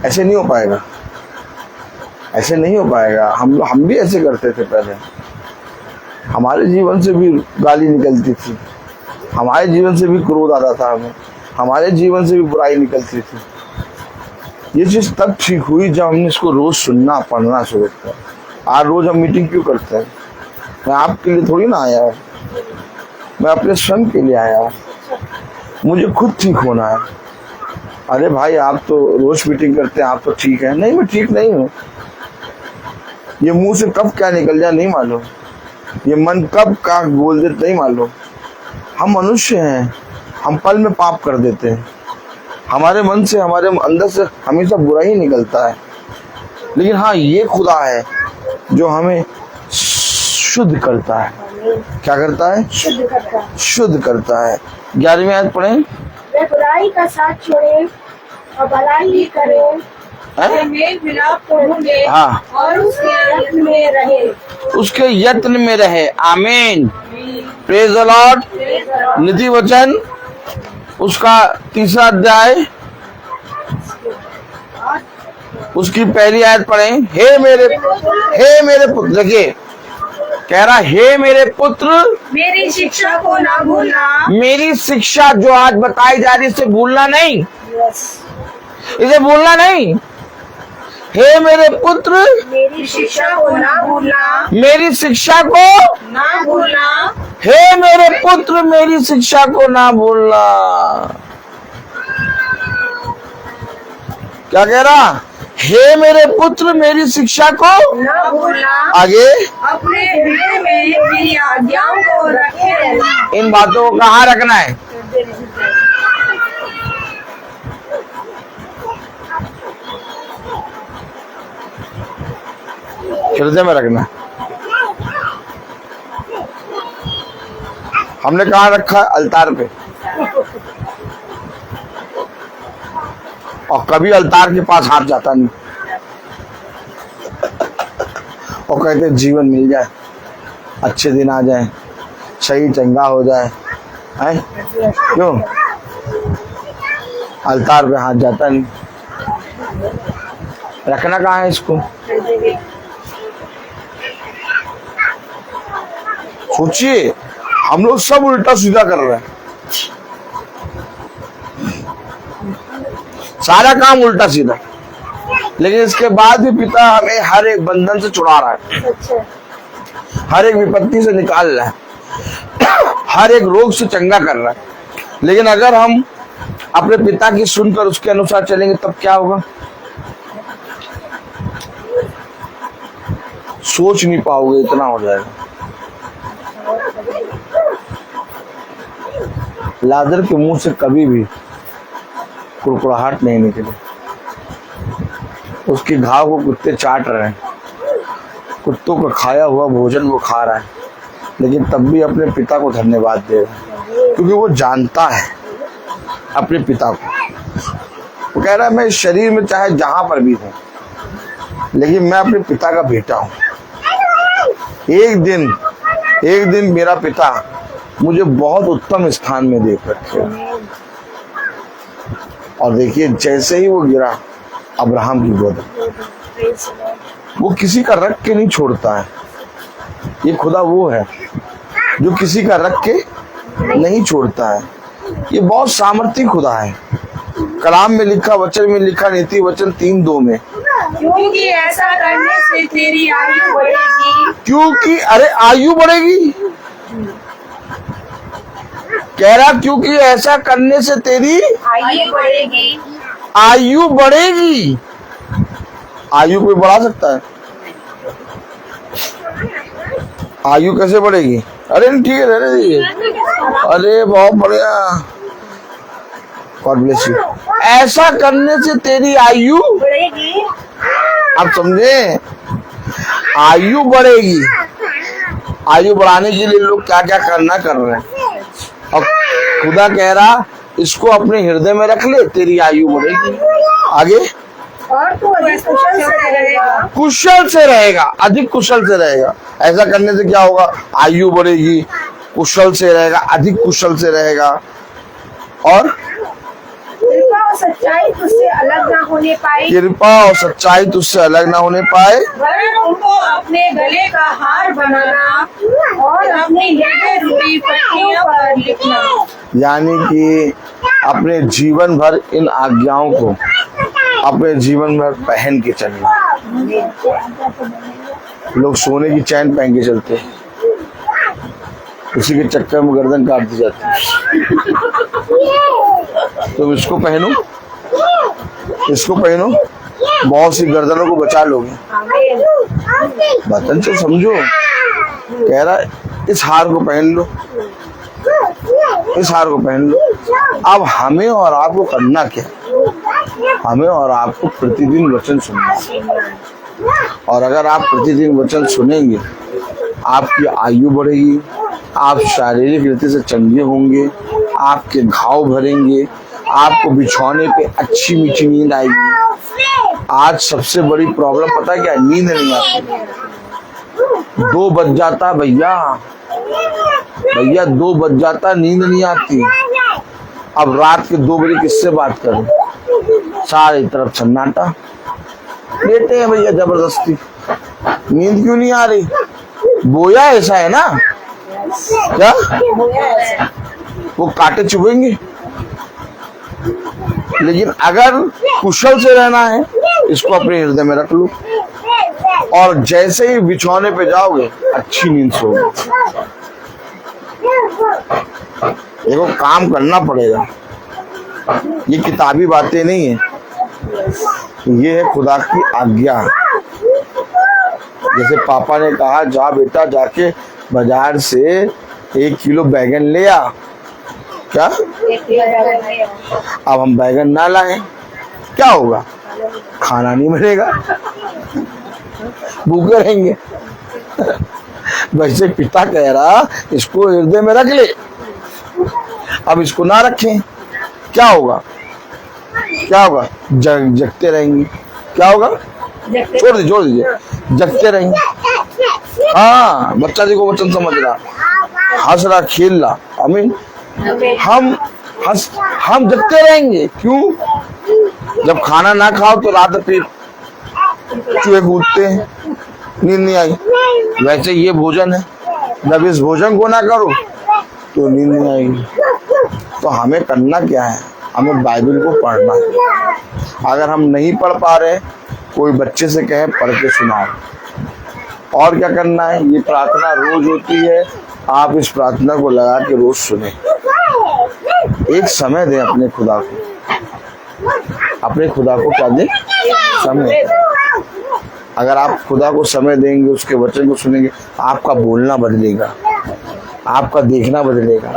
ऐसे नहीं हो पाएगा, ऐसे नहीं हो पाएगा। हम भी ऐसे करते थे पहले, हमारे जीवन से भी गाली निकलती थी, हमारे जीवन से भी क्रोध आता था, हमें हमारे जीवन से भी बुराई निकलती थी। ये चीज तब ठीक हुई जब हमने इसको रोज सुनना पढ़ना शुरू किया। आज रोज हम मीटिंग क्यों करते हैं? मैं आपके लिए थोड़ी ना आया, मैं अपने स्वयं के लिए आया, मुझे खुद ठीक होना है। अरे भाई आप तो रोज मीटिंग करते हैं, आप तो ठीक है। नहीं, मैं ठीक नहीं हूँ। ये मुंह से कब क्या निकल जाए नहीं मालूम, ये मन कब क्या बोल देते नहीं मालूम। हम मनुष्य हैं, हम पल में पाप कर देते हैं। हमारे मन से, हमारे अंदर से हमेशा बुरा ही निकलता है। लेकिन हाँ, ये खुदा है जो हमें शुद्ध करता है। क्या करता है? शुद्ध करता है। शुद्ध करता है। 11वीं आयत पढ़ें। वे बुराई का साथ छोड़े और भलाई ही करे, हैं? मेल मिलाप को ढूंढे हाँ, और उसके यत्न में रहे। उसके यत्न में रहे। आमीन, प्रेज द लॉर्ड। नीति वचन उसका 3रा अध्याय उसकी पहली आयत पढ़ें। हे मेरे पुत्र, देखिए कह रहा, हे मेरे पुत्र मेरी शिक्षा को ना भूलना। मेरी शिक्षा जो आज बताई जा रही है इसे भूलना नहीं, इसे भूलना नहीं। हे मेरे पुत्र मेरी शिक्षा को ना भूलना, मेरी शिक्षा को, ना भूलना। हे मेरे पुत्र मेरी शिक्षा को ना भूलना। क्या कह रहा? हे मेरे पुत्र मेरी शिक्षा को ना भूलना, आगे अपने हृदय में मेरी आज्ञाओं को रखे रहना। इन बातों को कहाँ रखना है? हृदय में रखना। हमने कहाँ रखा है? अलतार पे। और कभी अलतार के पास हाथ जाता नहीं और कहते जीवन मिल जाए, अच्छे दिन आ जाए, सही चंगा हो जाए, है क्यों? अलतार पे हाथ जाता नहीं। रखना कहाँ है इसको? सोचिए, हम लोग सब उल्टा सीधा कर रहे हैं, सारा काम उल्टा सीधा, लेकिन इसके बाद भी पिता हमें हर एक बंधन से छुड़ा रहा है, हर एक विपत्ति से निकाल रहा है, हर एक रोग से चंगा कर रहा है। लेकिन अगर हम अपने पिता की सुनकर उसके अनुसार चलेंगे तब क्या होगा? सोच नहीं पाओगे, इतना हो जाएगा। लाजर के मुंह से कभी भी कुड़कुड़ाहट नहीं निकली। उसके घाव को कुत्ते चाट रहे हैं, कुत्तों का खाया हुआ भोजन वो खा रहा है, लेकिन तब भी अपने पिता को धन्यवाद दे रहा है, क्योंकि वो जानता है अपने पिता को। वो कह रहा है मैं इस शरीर में चाहे जहां पर भी हूं, लेकिन मैं अपने पिता का बेटा हूं। एक दिन मेरा पिता मुझे बहुत उत्तम स्थान में देख रखेगा। और देखिए, जैसे ही वो गिरा अब्राहम की गोद, वो किसी का रख के नहीं छोड़ता है। ये खुदा वो है जो किसी का रख के नहीं छोड़ता है। ये बहुत सामर्थी खुदा है। कलाम में लिखा, वचन में लिखा, नीति वचन 3:2 में, क्योंकि ऐसा करने से तेरी आयु बढ़ेगी। क्योंकि, अरे आयु बढ़ेगी, कह रहा क्योंकि ऐसा करने से तेरी आयु बढ़ेगी। आयु बढ़ेगी। आयु कोई बढ़ा सकता है? आयु कैसे बढ़ेगी? अरे ठीक है, रहने दीजिए। अरे बहुत बढ़िया, गॉड ब्लेस यू। ऐसा करने से तेरी आयु बढ़ेगी। आप समझे? आयु बढ़ेगी। आयु बढ़ाने के लिए लोग क्या क्या करना कर रहे हैं, और खुदा कह रहा इसको अपने हृदय में रख ले, तेरी आयु बढ़ेगी। आगे, और तू अधिक कुशल से रहेगा। कुशल से रहेगा, अधिक कुशल से रहेगा। ऐसा करने से क्या होगा? आयु बढ़ेगी, कुशल से रहेगा, अधिक कुशल से रहेगा, और कृपा और सच्चाई तुझसे अलग ना होने पाई, कृपा और सच्चाई तुझसे अलग ना होने पाए, वरन उनको अपने गले का हार बनाना और अपनी हृदय रूपी पट्टियों पर लिखना। यानी कि अपने जीवन भर इन आज्ञाओं को अपने जीवन भर पहन के चलना। लोग सोने की चैन पहन के चलते हैं, उसी के चक्कर में गर्दन काट दी जाती है। तुम इसको पहनो, इसको पहनो, बहुत सी गर्दनों को बचा लोगे। वतन से समझो, कह रहा है इस हार को पहन लो, इस हार को पहन लो। अब हमें और आपको करना क्या? हमें और आपको प्रतिदिन वचन सुनना, और अगर आप प्रतिदिन वचन सुनेंगे आपकी आयु बढ़ेगी, आप शारीरिक रीति से चंगे होंगे, आपके घाव भरेंगे, आपको बिछौने पे अच्छी मीठी नींद आएगी। आज सबसे बड़ी प्रॉब्लम पता है क्या? नींद नहीं आती। 2 बज जाता भैया, 2 बज जाता, नींद नहीं आती। अब रात के 2 बजे किससे बात करें? सारी तरफ सन्नाटा, लेटे हैं भैया जबरदस्ती। नींद क्यों नहीं आ रही? बोया ऐसा है ना, क्या वो कांटे चुभेंगे। लेकिन अगर कुशल से रहना है, इसको अपने हृदय में रख लो, और जैसे ही बिछौने पे जाओगे अच्छी नींद सोओगे। देखो काम करना पड़ेगा, ये किताबी बातें नहीं है, ये है खुदा की आज्ञा। जैसे पापा ने कहा जा बेटा जाके बाजार से 1 किलो बैगन ले आ, क्या? अब हम बैगन ना लाएं क्या होगा? खाना नहीं मिलेगा, भूखे रहेंगे। वैसे पिता कह रहा इसको हृदय में रख ले, अब इसको ना रखें क्या होगा? क्या होगा? जगते रहेंगे। क्या होगा? छोड़ दीजिए, जगते रहेंगे। हाँ, बच्चा जी को वचन समझ रहा, हंस रहा, खेल रहा। आमीन। हम जगते रहेंगे। क्यों? जब खाना ना खाओ तो रात फिर चूहे कूदते हैं, नींद नहीं आई। वैसे ये भोजन है, जब इस भोजन को ना करो तो नींद नहीं आएगी। तो हमें करना क्या है? हमें बाइबल को पढ़ना है। अगर हम नहीं पढ़ पा रहे, कोई बच्चे से कहे पढ़ के सुनाओ। और क्या करना है? ये प्रार्थना रोज होती है, आप इस प्रार्थना को लगा के रोज सुने। एक समय दें अपने खुदा को, अपने खुदा को क्या दें? समय। अगर आप खुदा को समय देंगे, उसके वचन को सुनेंगे, आपका बोलना बदलेगा, आपका देखना बदलेगा।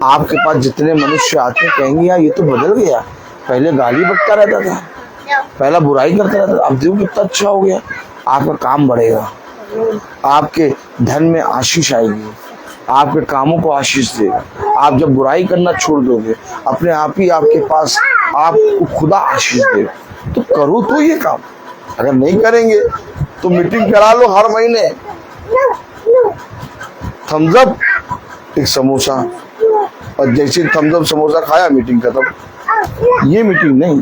आपके पास जितने मनुष्य आते कहेंगे यार ये तो बदल गया, पहले गाली बकता रहता था, पहला बुराई करता रहता था, अब देखो कितना अच्छा हो गया। आपका काम बढ़ेगा, आपके धन में आशीष आएगी, आपके कामों को आशीष देगा। आप जब बुराई करना छोड़ दोगे, अपने आप ही आपके पास आपको खुदा आशीष देगा। तो करो तो ये काम। अगर नहीं करेंगे तो मीटिंग करा लो हर महीने, थम्स अप एक समोसा, और जैसे थम्स अप समोसा खाया मीटिंग खत्म। ये मीटिंग नहीं।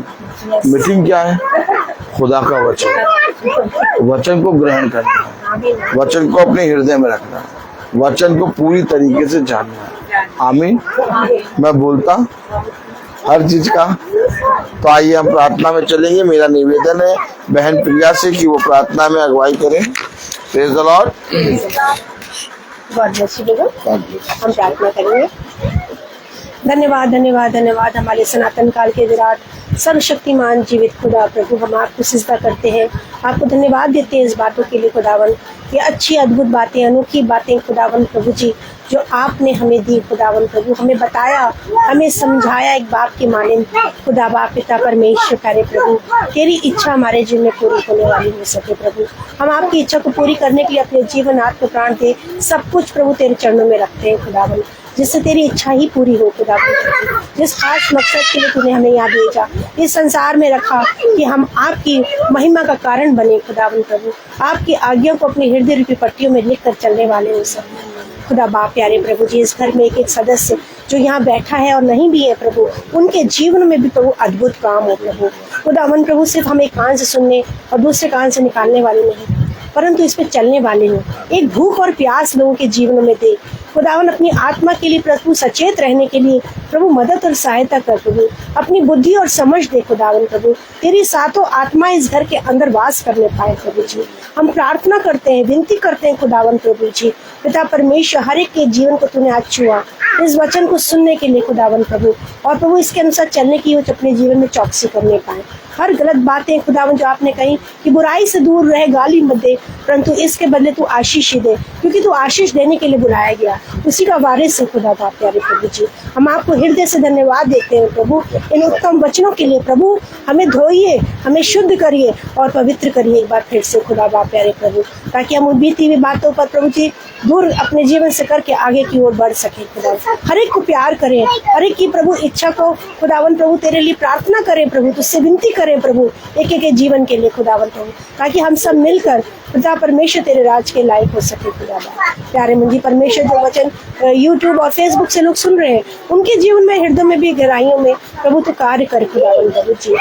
मीटिंग क्या है? खुदा का वचन, वचन को ग्रहण करना, वचन को अपने हृदय में रखना, वचन को पूरी तरीके से जानना। आमीन। मैं बोलता हर चीज का। तो आइए हम प्रार्थना में चलेंगे। मेरा निवेदन है बहन प्रिया से कि वो प्रार्थना में अगुवाई करें। Praise the lord. God bless you. हम प्रार्थना करेंगे। धन्यवाद धन्यवाद धन्यवाद हमारे सनातन काल के विराट सर्वशक्तिमान जीवित खुदा प्रभु, हम आपको सिजदा करते हैं, आपको धन्यवाद देते हैं इस बातों के लिए खुदावन। ये अच्छी अद्भुत बातें, अनोखी बातें खुदावन प्रभु जी जो आपने हमें दी खुदावन प्रभु, हमें बताया, हमें समझाया एक बाप के मानिंद खुदा बाप पिता परमेश्वर प्यारे प्रभु। तेरी इच्छा हमारे जीवन में पूरी होने वाली हो सके प्रभु। हम आपकी इच्छा को पूरी करने के लिए अपने जीवन आत्म प्राण दे सब कुछ प्रभु तेरे चरणों में रखते हैं खुदावन, जिससे तेरी इच्छा ही पूरी हो खुदावन। जिस खास मकसद के लिए तूने हमें यहाँ भेजा, इस संसार में रखा कि हम आपकी महिमा का कारण बने खुदावन प्रभु, आपकी आज्ञा को अपनी हृदय रूपी पट्टियों में लिख कर चलने वाले हो सब खुदा बाप प्यारे प्रभु जी, इस घर में एक एक सदस्य जो यहाँ बैठा है और नहीं भी है प्रभु, उनके जीवन में भी प्रभु अद्भुत काम हो प्रभु। खुदावन प्रभु सिर्फ हम एक कान से सुनने और दूसरे कान से निकालने वाले नहीं, परंतु इस पे चलने वाले हो। एक भूख और प्यास लोगों के जीवन में दे खुदावन, अपनी आत्मा के लिए प्रभु सचेत रहने के लिए प्रभु मदद और सहायता कर प्रभु, अपनी बुद्धि और समझ दे खुदावन प्रभु। तेरी सातों आत्मा इस घर के अंदर वास करने पाए प्रभु जी। हम प्रार्थना करते हैं, विनती करते हैं खुदावन प्रभु जी, पिता परमेश्वर हर एक के जीवन को तूने आज छुआ, इस वचन को सुनने के लिए खुदावन प्रभु, और प्रभु इसके अनुसार चलने की वो अपने जीवन में चौकसी करने पाए। हर गलत बातें खुदावन जो आपने कही कि बुराई से दूर रहे, गाली मत दे, परंतु इसके बदले तू आशीष ही दे, क्योंकि तू आशीष देने के लिए बुलाया गया, उसी का वारिस है खुदा बाप प्यारे प्रभु जी। हम आपको हृदय से धन्यवाद देते हैं प्रभु इन उत्तम वचनों के लिए। प्रभु हमें धोइए, हमें शुद्ध करिए और पवित्र करिए एक बार फिर से खुदा बाप प्यारे प्रभु, ताकि हम बीती हुई बातों पर प्रभु जी दूर अपने जीवन से करके आगे की ओर बढ़ सके खुदा। हर एक को प्यार करें, हर एक की प्रभु इच्छा को खुदावन प्रभु तेरे लिए प्रार्थना करें प्रभु, तुझसे विनती करें प्रभु एक एक के जीवन के लिए खुदावन प्रभु, ताकि हम सब मिलकर खुदा परमेश्वर तेरे राज के लायक हो सके खुदा। प्यारे मुझे परमेश्वर जो वचन यूट्यूब और फेसबुक से लोग सुन रहे हैं, उनके जीवन में हृदय में भी गहराइयों में प्रभु तो कार्य कर खुदावन प्रभु जी।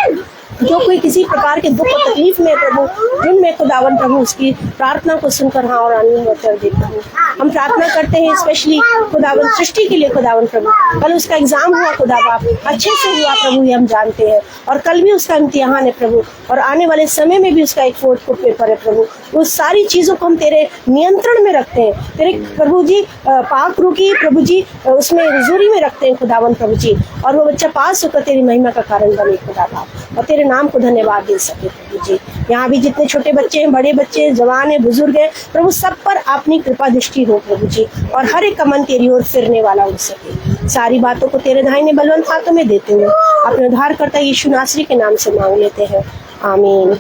जो कोई किसी प्रकार के दुख और तकलीफ में प्रभु, जिनमें खुदावन प्रभु उसकी प्रार्थना को सुनकर हाँ और आमीन उत्तर दे प्रभु। हम प्रार्थना करते हैं स्पेशली खुदावन सृष्टि के लिए खुदावन प्रभु। कल उसका एग्जाम हुआ खुदा बाप, अच्छे से हुआ प्रभु ये हम जानते हैं, और कल भी उसका इम्तिहान है प्रभु, और आने वाले समय में भी उसका एक 4th पेपर है प्रभु। वो सारी चीजों को हम तेरे नियंत्रण में रखते हैं, तेरे प्रभु जी पाक रूह की प्रभु जी उसमें हुजूरी में रखते हैं खुदावन प्रभु जी, और वो बच्चा पास होकर तेरी महिमा का कारण बने खुदा बाप, और तेरे नाम को धन्यवाद दे सके प्रभु जी। यहाँ भी जितने छोटे बच्चे हैं, बड़े बच्चे हैं, जवान हैं, बुजुर्ग हैं प्रभु, सब पर अपनी कृपा दृष्टि हो प्रभु जी, और हर एक का मन तेरी ओर फिरने वाला हो सके। सारी बातों को तेरे दाहिने बलवंत हाथों में देते हुए अपने उद्धारकर्ता यीशु नासरी के नाम से मांग लेते हैं, आमीन।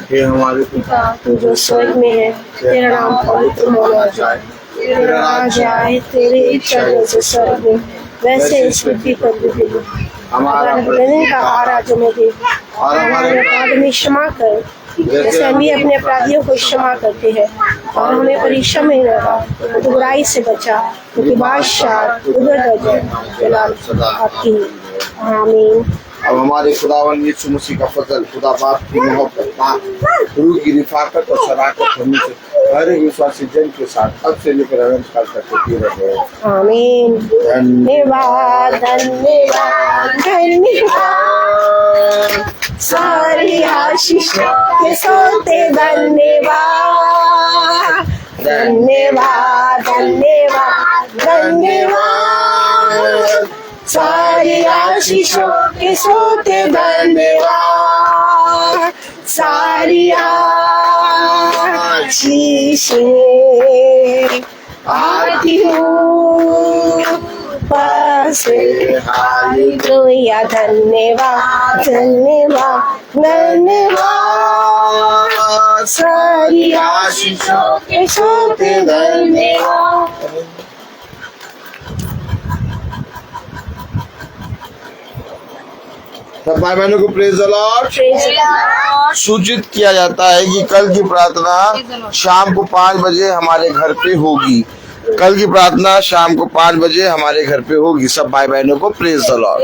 हे हमारे पिता तू जो स्वर्ग में है, तेरा नाम पवित्र होना जाए, तेरा राज आए, तेरी इच्छा जैसे स्वर्ग में वैसे इस पृथ्वी पर भी हो। हमारा प्रतिदिन का आहार आज हमें दे, और हमारे अपराध में क्षमा कर जैसे हम भी अपने अपराधियों को क्षमा करते हैं, और हमें परीक्षा में न डाल, तो बुराई से बचा, क्योंकि बादशाह उधर आपकी, आमीन। अब हमारे खुदावन यीशु मसीह का फजल, खुदा बाप की मोहब्बत, रूह की रिफाकत और शराकत होने से हर एक विश्वासी जन के साथ अब से लेकर अनंत काल तक होती रहे, आमीन। धन्यवाद धन्यवाद धन्यवाद, सारी आशीष के सोते धन्यवाद, धन्यवाद धन्यवाद धन्यवाद, सारी आशीषों के सोते धन्यवाद, सारी आशीषें आती हूँ पास, हालेलुया। धन्यवाद धन्यवाद धन्यवाद, सारी आशीषों के सोते धन्यवाद। सब भाई बहनों को प्रेज द लॉर्ड। सूचित किया जाता है कि कल की प्रार्थना शाम को 5 बजे हमारे घर पे होगी। कल की प्रार्थना शाम को 5 बजे हमारे घर पे होगी। सब भाई बहनों को प्रेज द लॉर्ड।